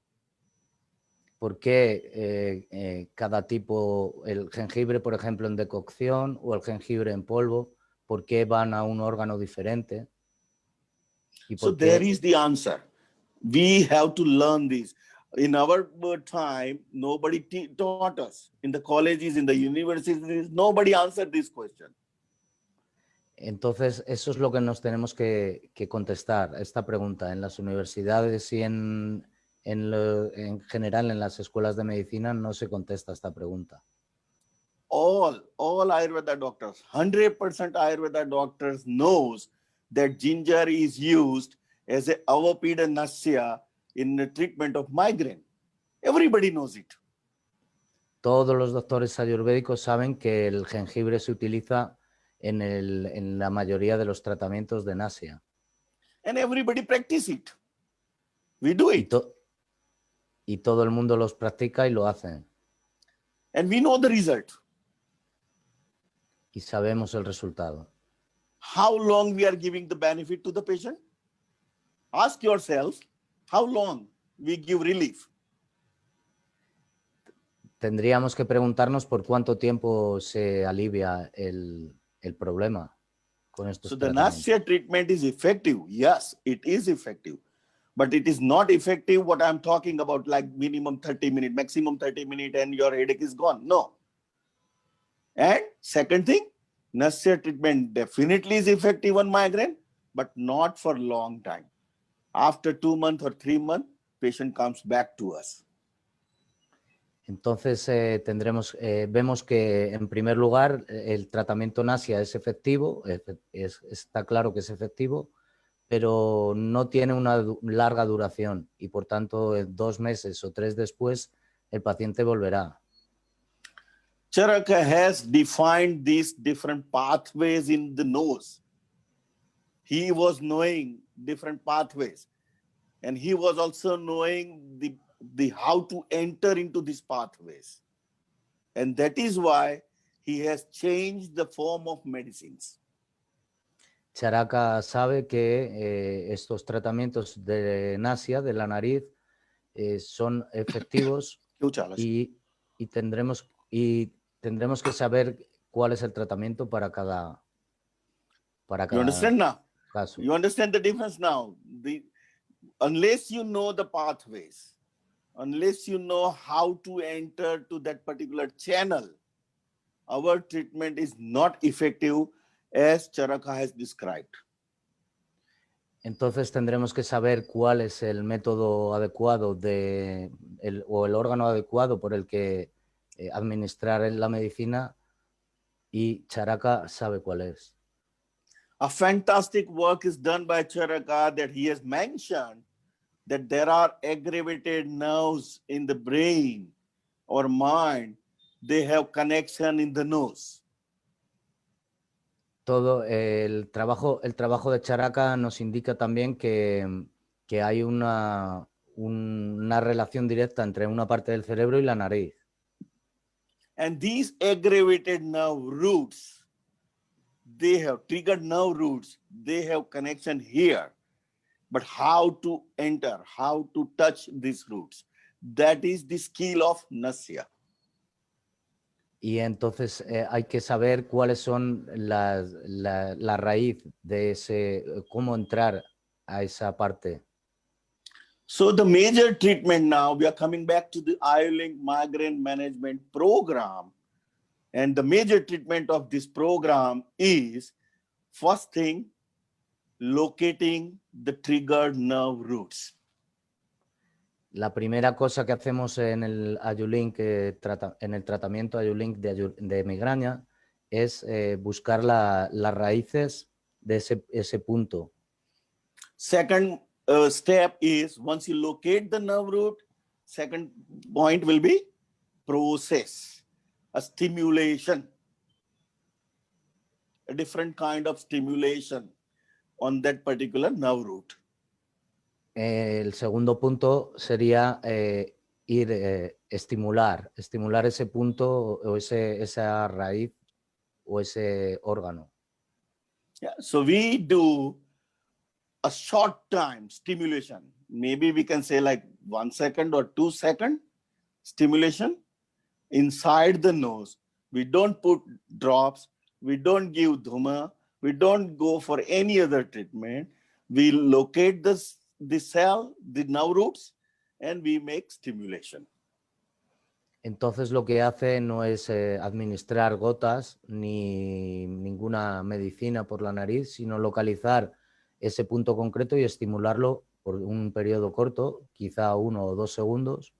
¿Por qué cada tipo, el jengibre, por ejemplo, en decocción o el jengibre en polvo, por qué van a un órgano diferente? ¿Y por So there is the answer. We have to learn this. In our time, nobody taught us. In the colleges, in the universities, nobody answered this question. Entonces, eso es lo que nos tenemos que contestar, esta pregunta. En las universidades y en general en las escuelas de medicina no se contesta esta pregunta. All Ayurveda doctors, 100% Ayurveda doctors knows that ginger is used as a avapida nasya in the treatment of migraine. Everybody knows it. Todos los doctores ayurvédicos saben que el jengibre se utiliza en la mayoría de los tratamientos de nasia. And everybody practice it. We do it. Y todo el mundo los practica y lo hacen. And we know the result. Y sabemos el resultado. How long we are giving the benefit to the patient? Ask yourself, how long we give relief? Tendríamos que preguntarnos por cuánto tiempo se alivia el problema con estos So the tratamientos. nasya treatment is effective. Yes, it is effective. But it is not effective what I'm talking about, like minimum 30 minutes, maximum 30 minutes, and your headache is gone. No. And second thing, nasya treatment definitely is effective on migraine, but not for long time. After 2 months or 3 months, patient comes back to us. Entonces vemos que en primer lugar el tratamiento nasia es efectivo, está claro que es efectivo, pero no tiene una larga duración y por tanto 2 meses o 3 después el paciente volverá. Charaka has defined these different pathways in the nose. He was knowing different pathways, and he was also knowing the how to enter into these pathways. And that is why he has changed the form of medicines. Charaka sabe que estos tratamientos de nasia, de la nariz, son efectivos y tendremos que saber cuál es el tratamiento para cada You understand now? caso. You understand the difference now? Unless you know the pathways, unless you know how to enter to that particular channel, our treatment is not effective as Charaka has described. Entonces tendremos que saber cuál es el método adecuado o el órgano adecuado por el que administrar la medicina, y Charaka sabe cuál es. A fantastic work is done by Charaka that he has mentioned that there are aggravated nerves in the brain or mind. They have connection in the nose. Todo el trabajo de Charaka nos indica también que hay una relación directa entre una parte del cerebro y la nariz. And these aggravated nerve roots, they have triggered nerve roots, they have connection here. But how to enter, how to touch these roots, that is the skill of Nasya. Y entonces hay que saber cuáles son la raíz de ese, cómo entrar a esa parte. So the major treatment now, we are coming back to the Ayurvedic migraine management program. And the major treatment of this program is, first thing, locating the triggered nerve roots. La primera cosa que hacemos en el Ayurlink, en el tratamiento Ayurlink de migraña, es buscar las raíces de ese punto. Second step is, once you locate the nerve root, second point will be process, a stimulation, a different kind of stimulation on that particular nerve root. El segundo punto sería estimular ese punto o esa raíz o ese órgano. Yeah, so we do a short time stimulation. Maybe we can say like 1 second or 2 second stimulation inside the nose. We don't put drops. We don't give dhuma. We don't go for any other treatment. We locate the cell, the nerve roots, and we make stimulation. Entonces lo que hace no es administrar gotas ni ninguna medicina por la nariz, sino localizar ese punto concreto y estimularlo por un periodo corto, quizá 1 o 2 segundos,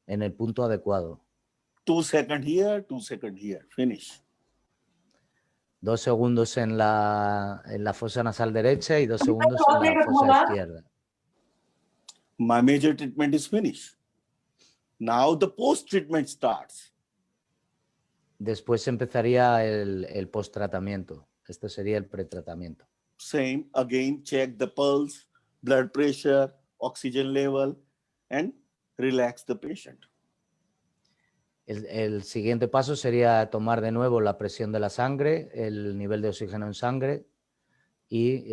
en el punto adecuado. 2 seconds here, 2 seconds here, finish. 2 segundos en la fosa nasal derecha y 2 segundos en la fosa izquierda. My major treatment is finished. Now the post-treatment starts. Después empezaría el post-tratamiento. Este sería el pretratamiento. Same, again, check the pulse, blood pressure, oxygen level, and relax the patient. El siguiente paso sería tomar de nuevo la presión de la sangre, el nivel de oxígeno en sangre y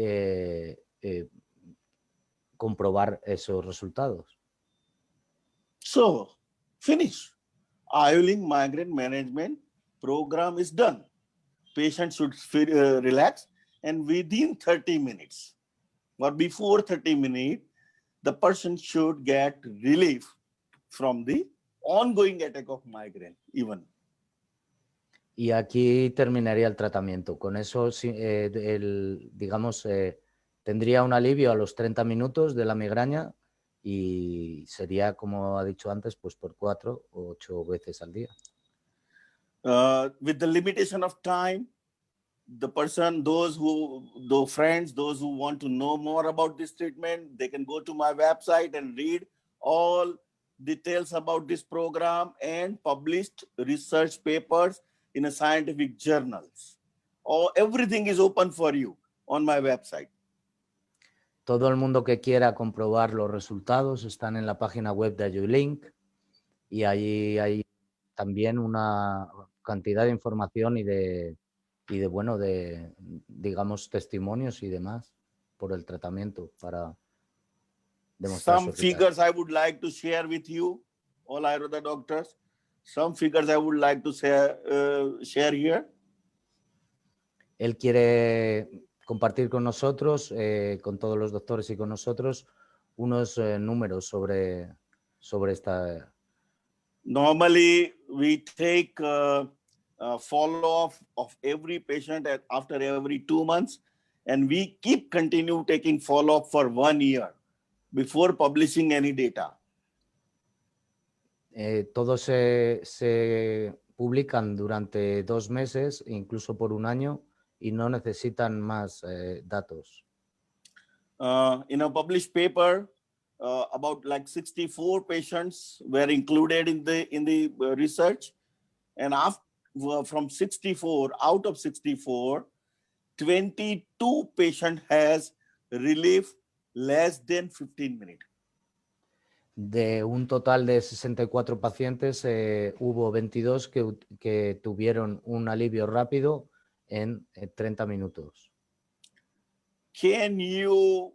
comprobar esos resultados. So, finish. Ayurvedic migraine management program is done. Patient should relax, and within 30 minutes or before 30 minutes, the person should get relief from the ongoing attack of migraine even. Y aquí terminaría el tratamiento. Con eso, digamos, tendría un alivio a los 30 minutos de la migraña y sería, como ha dicho antes, pues por 4 o 8 veces al día. With the limitation of time, the person, those who want to know more about this treatment, they can go to my website and read all details about this program and published research papers in a scientific journals. Everything is open for you on my website. Todo el mundo que quiera comprobar los resultados están en la página web de Ayurlink y allí hay también una cantidad de información y de digamos, testimonios y demás por el tratamiento para demostrar Some su eficacia. figures I would like to share with you, all Ayurveda doctors. Some figures I would like to share here. Él quiere compartir con nosotros, con todos los doctores y con nosotros, unos números sobre esta. Normally, we take follow-up of every patient after every 2 months, and we continue taking follow-up for 1 year before publishing any data. Todos se publican durante 2 meses, incluso por 1 año, y no necesitan más datos. In a published paper, about like 64 patients were included in the research, and from 64, out of 64, 22 patients has relief less than 15 minutes. De un total de 64 pacientes, hubo 22 que tuvieron un alivio rápido en 30 minutos. Can you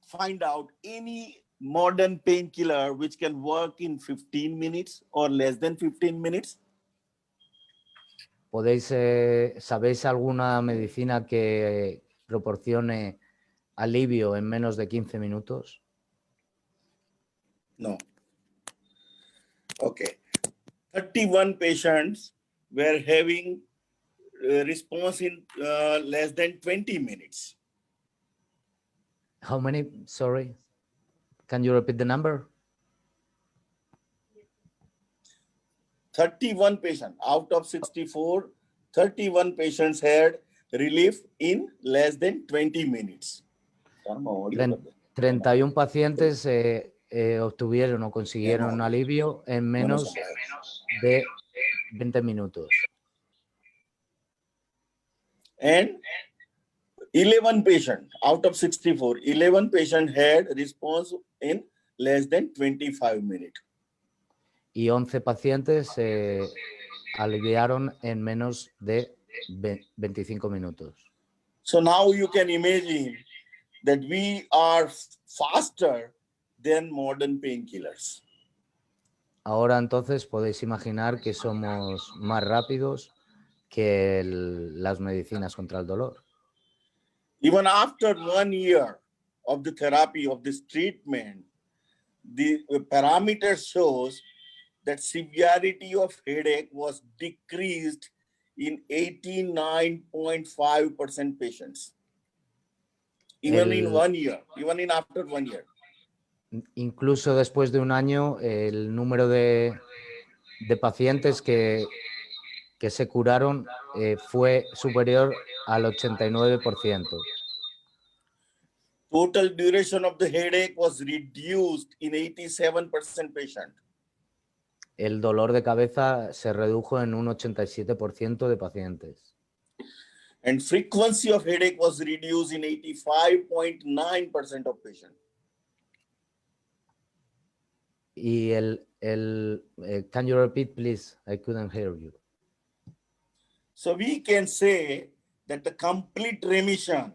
find out any modern painkiller which can work in 15 minutes or less than 15 minutes? ¿Sabéis alguna medicina que proporcione alivio en menos de 15 minutos? No. Okay. 31 patients were having response in less than 20 minutes. How many? Sorry. Can you repeat the number? 31 patients out of 64, 31 patients had relief in less than 20 minutes. 31 pacientes obtuvieron o consiguieron alivio en menos de 20 minutos. And 11 patients out of 64, 11 patients had response in less than 25 minutes. Y 11 pacientes se aliviaron en menos de 25 minutos. So now you can imagine that we are faster than modern painkillers. Ahora entonces podéis imaginar que somos más rápidos que las medicinas contra el dolor. Even after 1 year of the therapy, of this treatment, the parameter shows that severity of headache was decreased in 89.5% patients. Even in 1 year, even in after 1 year. Incluso después de 1 año, el número de pacientes que se curaron fue superior al 89%. Total duration of the headache was reduced in 87% patient. El dolor de cabeza se redujo en un 87% de pacientes. And frequency of headache was reduced in 85.9% of patients. Y can you repeat, please? I couldn't hear you. So we can say that the complete remission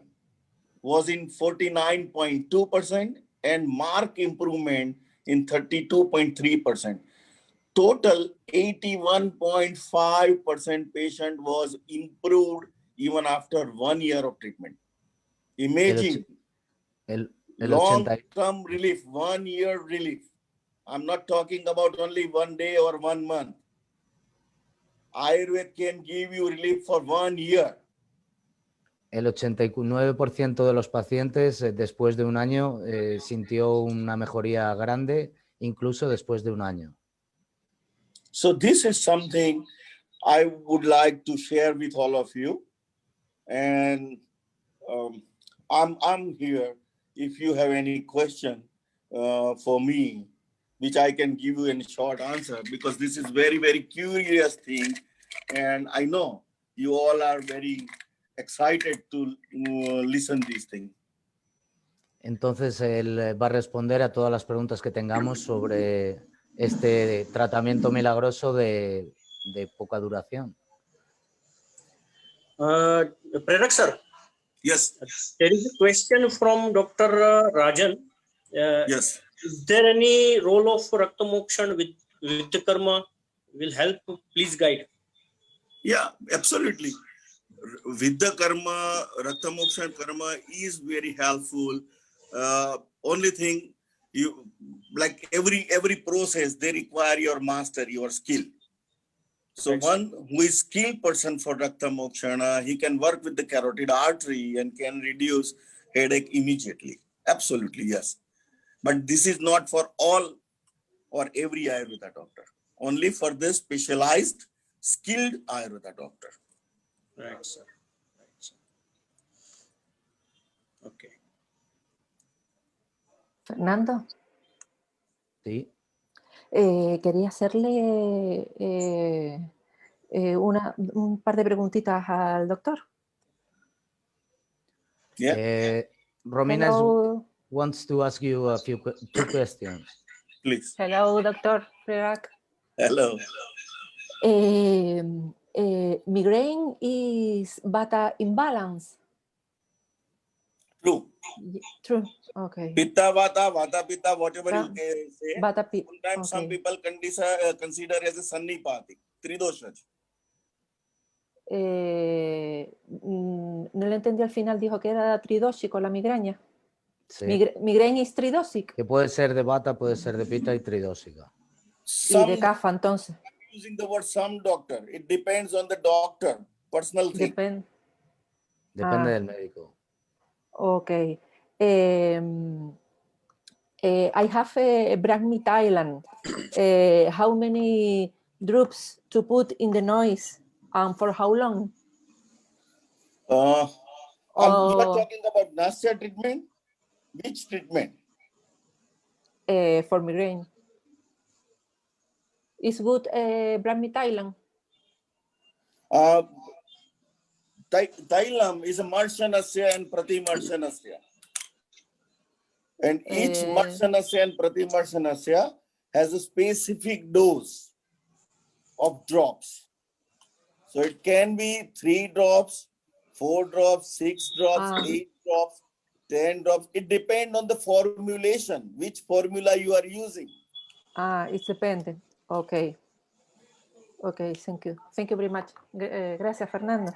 was in 49.2% and marked improvement in 32.3%. Total 81.5% patient was improved even after 1 year of treatment. Imagine long-term relief, 1 year relief. I'm not talking about only 1 day or 1 month. Ayurveda can give you relief for 1 year. El 89% de los pacientes después de 1 año sintió una mejoría grande, incluso después de 1 año. So this is something I would like to share with all of you. And I'm here if you have any question for me. which I can give you in short answer, because this is very, very curious thing. And I know you all are very excited to listen these things. Entonces, él va a responder a todas las preguntas que tengamos sobre este tratamiento milagroso de poca duración. Prerak sir. Yes. There is a question from Dr. Rajan. Yes. Is there any role of Rakta Mokshan with the karma will help? Please guide. Yeah, absolutely. Vidya karma, Rakta Moksha karma is very helpful. Only thing, you like every process, they require your master, your skill. So one who is skilled person for Rakta Mokshana, he can work with the carotid artery and can reduce headache immediately. Absolutely, yes. But this is not for all or every Ayurveda doctor. Only for the specialized, skilled Ayurveda doctor. Right, sir. Right, sir. Okay. Fernando, Sí. quería hacerle un par de preguntitas al doctor. Yeah. Romina Hello. wants to ask you two questions. Please. Hello, Dr. Prerak. Hello. Migraine is Vata imbalance. True. True. Okay. Pitta, Vata, Vata, Pitta, whatever you say. Vata Pitta. Sometimes some people consider as a Sannipati, Tridosha. No le entendí al final, dijo que era tridóxico la migraña. Sí. Migraine is tridóxica. Que puede ser de Vata, puede ser de Pitta y tridóxica. Y de Kapha, entonces. Using the word some doctor, it depends on the doctor, personal thing. Depende del médico. Okay. I have a Brahmi Thailand. How many drops to put in the noise and for how long? You are talking about Nasya treatment? Which treatment? For migraine. Is good Brahmi Thailand? Thailam is a Marshanasya and Pratimarshanasya. And each Marshanasya and Pratimarshanasya has a specific dose of drops. So it can be 3 drops, 4 drops, 6 drops, 8 drops, 10 drops. It depends on the formulation, which formula you are using. It's dependent. Okay. Okay, thank you. Thank you very much. Gracias, Fernando.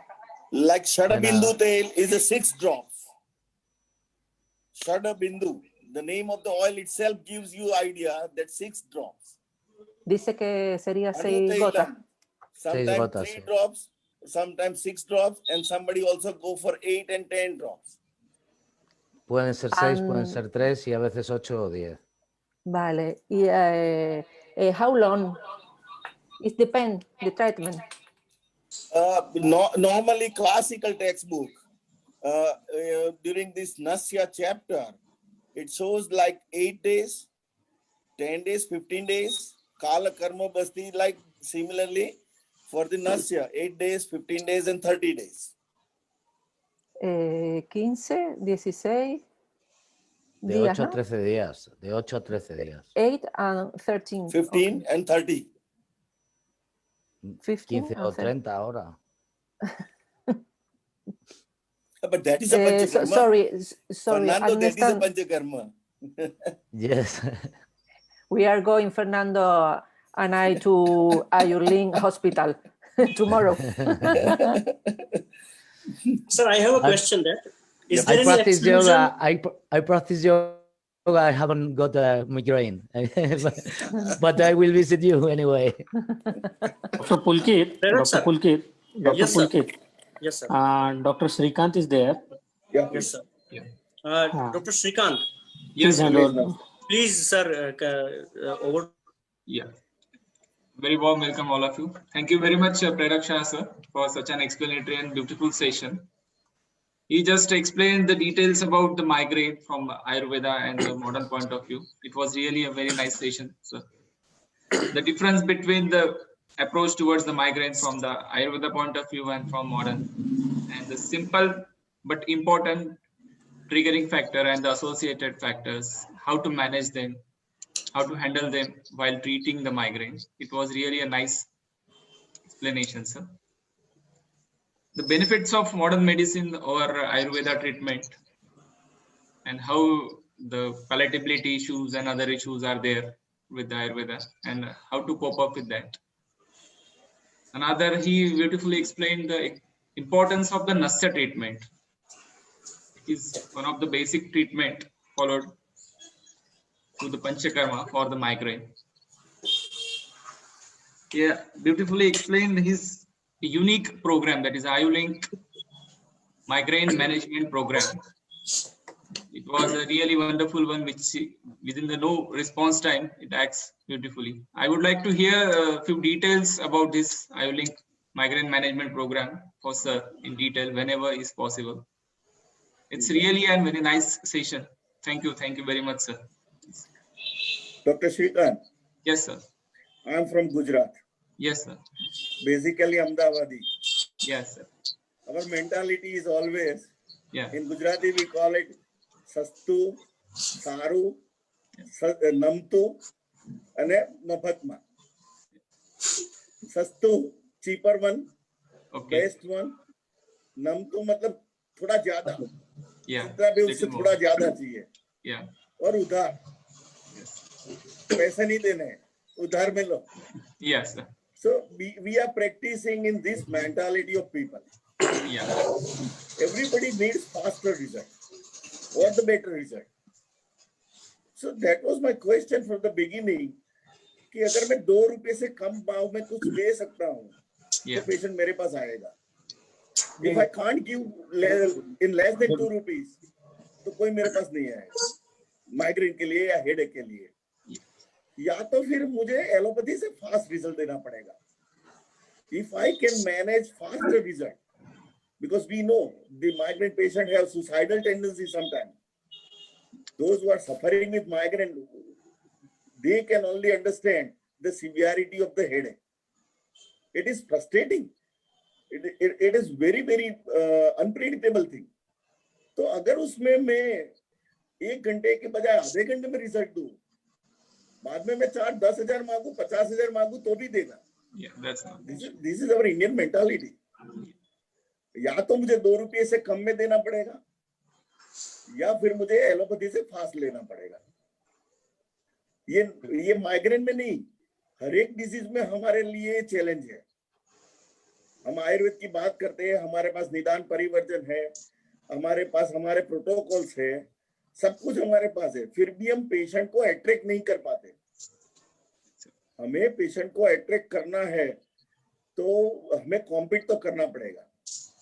Like Shadabindu tail is a 6 drops. Shadabindu, the name of the oil itself gives you idea that 6 drops. Dice que sería 6 gotas. Sometimes 3 drops, sometimes 6 drops, and somebody also go for 8 and 10 drops. Pueden ser 6, pueden ser 3 y a veces 8 o 10. Vale. Y how long? It depends the treatment. Normally, classical textbook during this Nasya chapter, it shows like 8 days, 10 days, 15 days. Kala Karma Basti, like similarly for the Nasya, 8 days, 15 days, and 30 days. 15, 16 de días, 8 ¿no? a 13 días. De 8 a 13 días. 8 and 13. 15 and 30. 15 o 30 ahora. But that is a Panchakarma. Sorry. Fernando, that is a Panchakarma. Yes. We are going, Fernando and I, to Ayurlink Hospital tomorrow. Sir, I have a question there. Is I there practice any yoga. I practice yoga. I haven't got a migraine, but I will visit you anyway. Dr. Pulkit. Yes, sir. Yes, sir. Dr. Shrikant is there. Yes, sir. Dr. Shrikant. Yes, Please, sir, over. Yeah. Very warm welcome, all of you. Thank you very much, Prerak Shah, sir, for such an explanatory and beautiful session. he just explained the details about the migraine from Ayurveda and the modern point of view. It was really a very nice session. So the difference between the approach towards the migraine from the Ayurveda point of view and from modern, and the simple but important triggering factor and the associated factors, how to manage them, how to handle them while treating the migraine. It was really a nice explanation, sir. The benefits of modern medicine or Ayurveda treatment and how the palatability issues and other issues are there with the Ayurveda and how to cope up with that. Another, he beautifully explained the importance of the Nasya treatment. It is one of the basic treatment followed through the Panchakarma for the migraine. Yeah, beautifully explained his unique program, that is IULink Migraine Management Program. It was a really wonderful one, which within the no response time, it acts beautifully. I would like to hear a few details about this IULink Migraine Management Program for sir in detail whenever is possible. It's really a very nice session. Thank you very much, sir. Dr. Shashikant. Yes, sir. I am from Gujarat. Yes, sir. Basically, Ahmedabadi. Yes, sir. Our mentality is always, in Gujarati we call it Sastu, Saru, Namtu, and Mafatma. Sastu, cheaper one, best one. Namtu मतलब थोड़ा ज्यादा, जितना भी उससे थोड़ा ज्यादा चाहिए, और उधार, पैसे नहीं देने, उधार में लो. Yes, sir. So we are practicing in this mentality of people. Everybody needs faster result or the better result. So that was my question from the beginning. कि अगर मैं 2 रुपए से कम भाव में कुछ दे सकता हूँ, तो पेशेंट मेरे पास आएगा. If I can't give in less than 2 rupees, तो कोई मेरे पास नहीं आएगा. माइग्रेन के लिए या हेडेक के लिए. या तो फिर मुझे एलोपैथी से फास्ट रिजल्ट देना पड़ेगा. If I can manage faster result, because we know the migraine patient have suicidal tendencies sometimes. Those who are suffering with migraine, they can only understand the severity of the headache. It is frustrating. It is very, very unpredictable thing. तो अगर उसमें मैं 1 घंटे के बजाय आधे घंटे में रिजल्ट दूं, बाद में मैं 4-10 हजार मांगू, 50 हजार मांगू तो भी देगा. This is our Indian mentality. या तो मुझे 2 रुपये से कम में देना पड़ेगा, या फिर मुझे एलोपैथी से फास्ट लेना पड़ेगा. ये माइग्रेन में नहीं, हर एक डिजीज में हमारे लिए चैलेंज है. हम आयुर्वेद की बात करते हैं, हमारे पास निदान परिवर्जन है, हमारे पास हमारे प्रोटोकॉल्स है, सब कुछ हमारे पास है, फिर भी हम पेशेंट को अट्रैक्ट नहीं कर पाते. हमें पेशेंट को अट्रैक्ट करना है तो हमें कॉम्पीट तो करना पड़ेगा,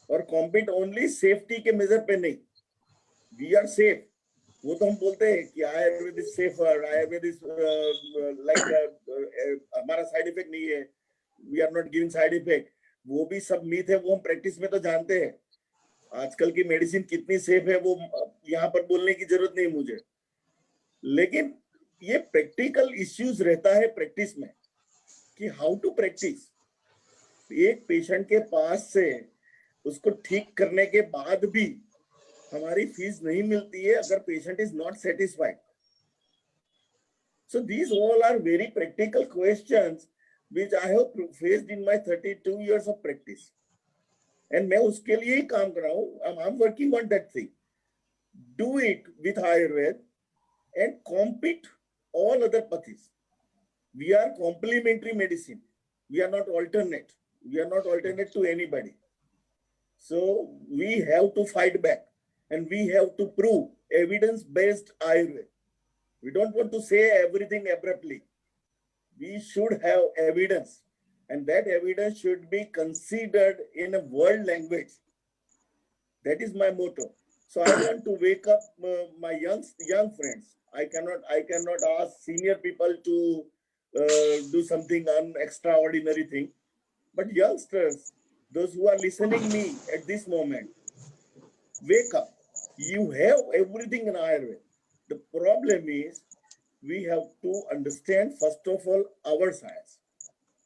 और कॉम्पीट ओनली सेफ्टी के मेजर पे नहीं. वी आर सेफ, वो तो हम बोलते हैं कि Ayurveda is safer, Ayurveda is like हमारा साइड इफेक्ट नहीं है, we are not giving side effect. वो भी सब मीथ है, वो हम प्रैक्टिस में तो जानते हैं. आजकल की मेडिसिन कितनी सेफ है वो यहाँ पर बोलने की जरूरत नहीं मुझे, लेकिन ये प्रैक्टिकल इश्यूज रहता है प्रैक्टिस में कि हाउ टू प्रैक्टिस. एक पेशेंट के पास से उसको ठीक करने के बाद भी हमारी फीस नहीं मिलती है अगर patient is not satisfied. So these all are very practical questions which I have faced in my 32 years of practice. And मैं उसके लिए ही काम कर रहा हूँ. I'm working on that thing. Do it with Ayurveda and compete all other pathies. We are complementary medicine. We are not alternate. We are not alternate to anybody. So we have to fight back and we have to prove evidence-based Ayurveda. We don't want to say everything abruptly. We should have evidence, and that evidence should be considered in a world language. That is my motto. So I want to wake up my young friends. I cannot ask senior people to do something extraordinary thing, but youngsters, those who are listening me at this moment, Wake up. You have everything in Ayurveda. The problem is we have to understand first of all our science,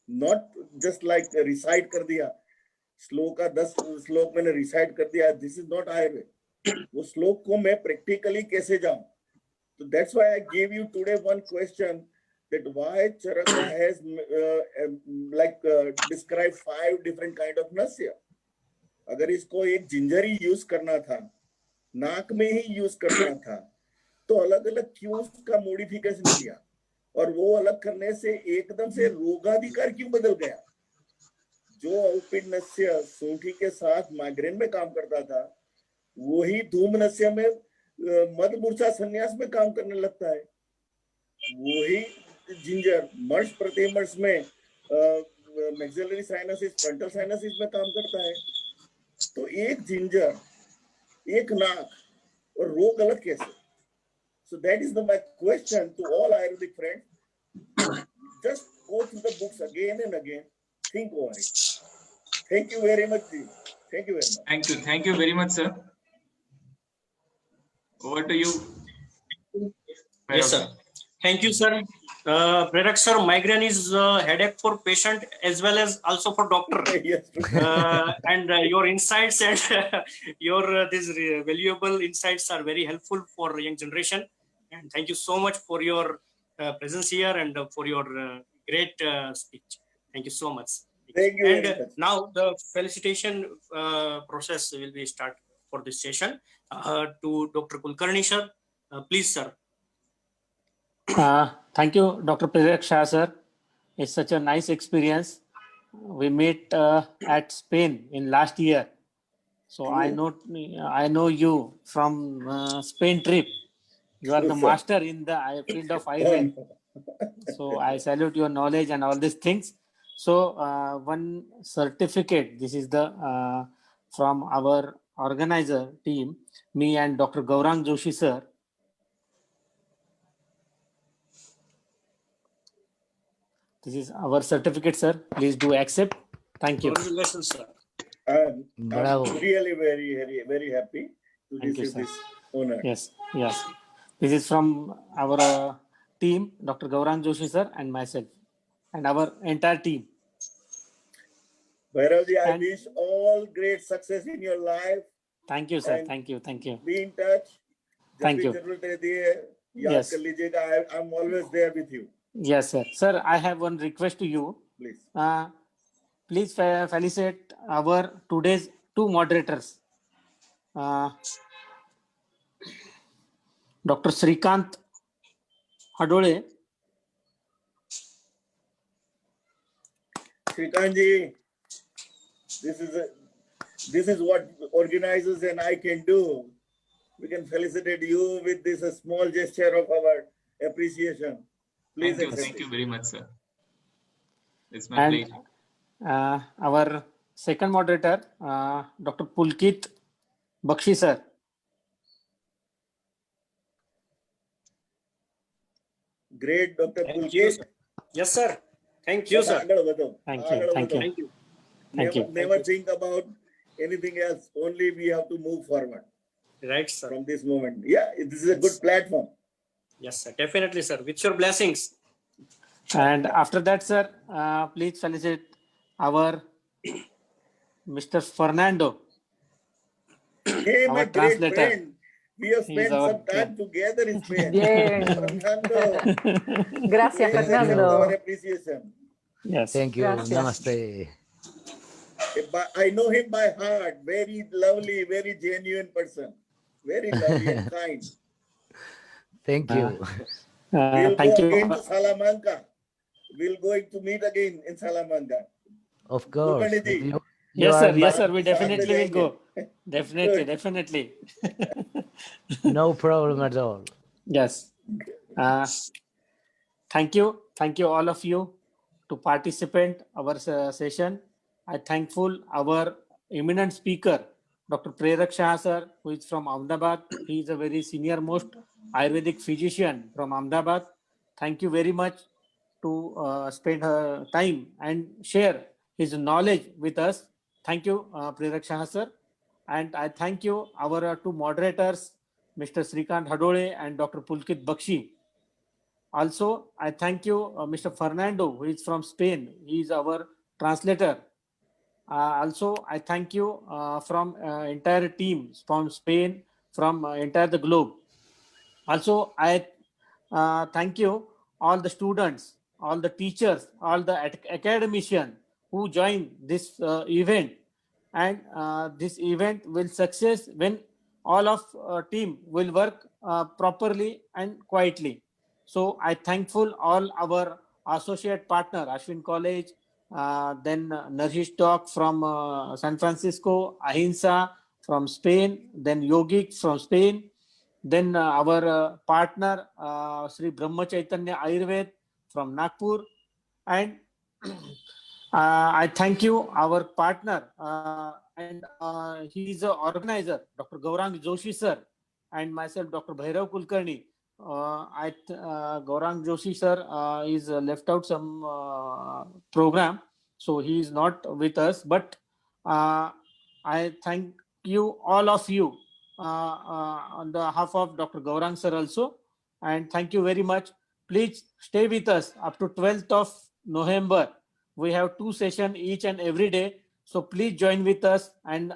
not just like recite kar diya. श्लोक का 10 श्लोक मैंने recite कर दिया. This is not Ayurveda. वो श्लोक को मैं practically कैसे जाऊं? So that's why I gave you today one question, that why Charaka has described 5 different kind of nasya. अगर इसको एक जिंजर ही यूज करना था, नाक में ही यूज करना था, तो अलग अलग क्यों उसका मॉडिफिकेशन किया, और वो अलग करने से एकदम से रोगाधिकार क्यों बदल गया? जो औपिड नस्य सूंठी के साथ माइग्रेन में काम करता था, वही धूम नस्य में मद मूर्छा संन्यास में काम करने लगता है. वही जिंजर मर्श प्रतिमर्श में मैक्सिलरी साइनसिस, फ्रंटल साइनसिस में काम करता है. तो एक जिंजर, एक नाक और रोग अलग कैसे? So that is my question to all Ayurvedic friends. Just go through the books again and again. Think over it. Thank you very much. Thank you very much. Thank you. Thank you very much, sir. Over to you. Yes, sir. Thank you, sir. Prerak sir, migraine is headache for patient as well as also for doctor. Yes. And your insights and your these valuable insights are very helpful for young generation. And thank you so much for your presence here and for your great speech. Thank you so much. Thank you. And now the felicitation process will be start for this session. To Dr. Kulkarni sir, please sir. Thank you, Dr. Prerak Shah, sir. It's such a nice experience. We met at Spain in last year. So I know you from Spain trip. You are the master in the field of Ayurveda. So I salute your knowledge and all these things. So one certificate, this is the from our organizer team, me and Dr. Gaurang Joshi, sir. This is our certificate, sir. Please do accept. Thank you. Congratulations, sir. I'm Bravo. really very happy to Thank you, receive sir. this honor. Yes. This is from our team, Dr. Gaurang Joshi, sir, and myself, and our entire team. Bhairavji, I And- wish all great success in your life. Thank you, sir. And Thank you. Be in touch. Thank जब भी you. जरूरत रहती है, याद Yes. कर लीजिएगा. I'm always there with you. Yes, sir. Sir, I have one request to you. Please. Please felicitate our today's 2 moderators. Dr. Shrikant Hadole. Shrikanji, this is what organizers and I can do. We can felicitate you with this small gesture of our appreciation. Please accept Thank you it. very much, sir. It's my And pleasure. our second moderator, Dr. Pulkit Bakshi, sir. Great, Dr. Thank you, Pulkit. sir. Yes, sir. Thank you, sir. Thank you. Never think about anything else. Only we have to move forward Right, sir. from this moment. Yeah, this is a good platform. Yes, sir. Definitely, sir. With your blessings. And after that, sir, please felicitate our Mr. Fernando. Hey, my Our great translator. friend. We have He is spent our some time together in Spain. Bien. Fernando. Gracias, Please accept Fernando. our appreciation. Yes. Thank you. Gracias. Namaste. I know him by heart. Very lovely, very genuine person. Very lovely and kind. Thank you. We'll Thank go you. again to Salamanca. We'll going to meet again in Salamanca. Of course. Kulkarni ji. You Yes, are sir. Yes, invited. sir. We definitely will go. Good. Definitely. No problem at all. Yes. Thank you all of you to participate our session. I thankful our eminent speaker, Dr. Prerak Shah, sir, who is from Ahmedabad. He is a very senior most Ayurvedic physician from Ahmedabad. Thank you very much to spend time and share his knowledge with us. Thank you, Prerak Shah, sir. And I thank you, our two moderators, Mr. Shrikant Hadole and Dr. Pulkit Bakshi. Also, I thank you, Mr. Fernando, who is from Spain. He is our translator. Also, I thank you from entire team from Spain, from entire the globe. Also, I thank you all the students, all the teachers, all the academicians who joined this event. And this event will success when all of team will work properly and quietly. So I thankful all our associate partner, Ashwin College, then Narhish Doc from San Francisco, Ahimsa from Spain, then Yogic from Spain, then our partner, Sri Brahma Chaitanya Ayurved from Nagpur. And I thank you, our partner, and he is an organizer, Dr. Gaurang Joshi sir, and myself, Dr. Bhairav Kulkarni. Gaurang Joshi sir is left out some program, so he is not with us. But I thank you, all of you, on the behalf of Dr. Gaurang sir also, and thank you very much. Please stay with us up to 12th of November. We have 2 sessions each and every day. So please join with us, and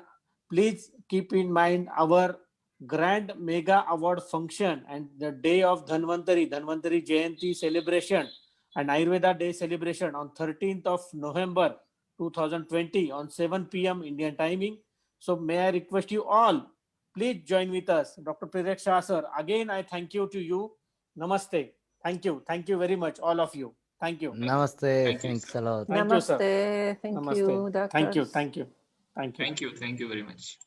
please keep in mind our grand mega award function and the day of Dhanwantari Jayanti celebration and Ayurveda Day celebration on 13th of November 2020 on 7 p.m. Indian timing. So may I request you all, please join with us. Dr. Prerak Shah sir, again I thank you to you. Namaste. Thank you. Thank you very much, all of you. Thank you. Namaste. Thank you, Thanks sir. a lot. Thank you, sir. Namaste. Thank Namaste. you, doctors. Thank you. Thank you very much.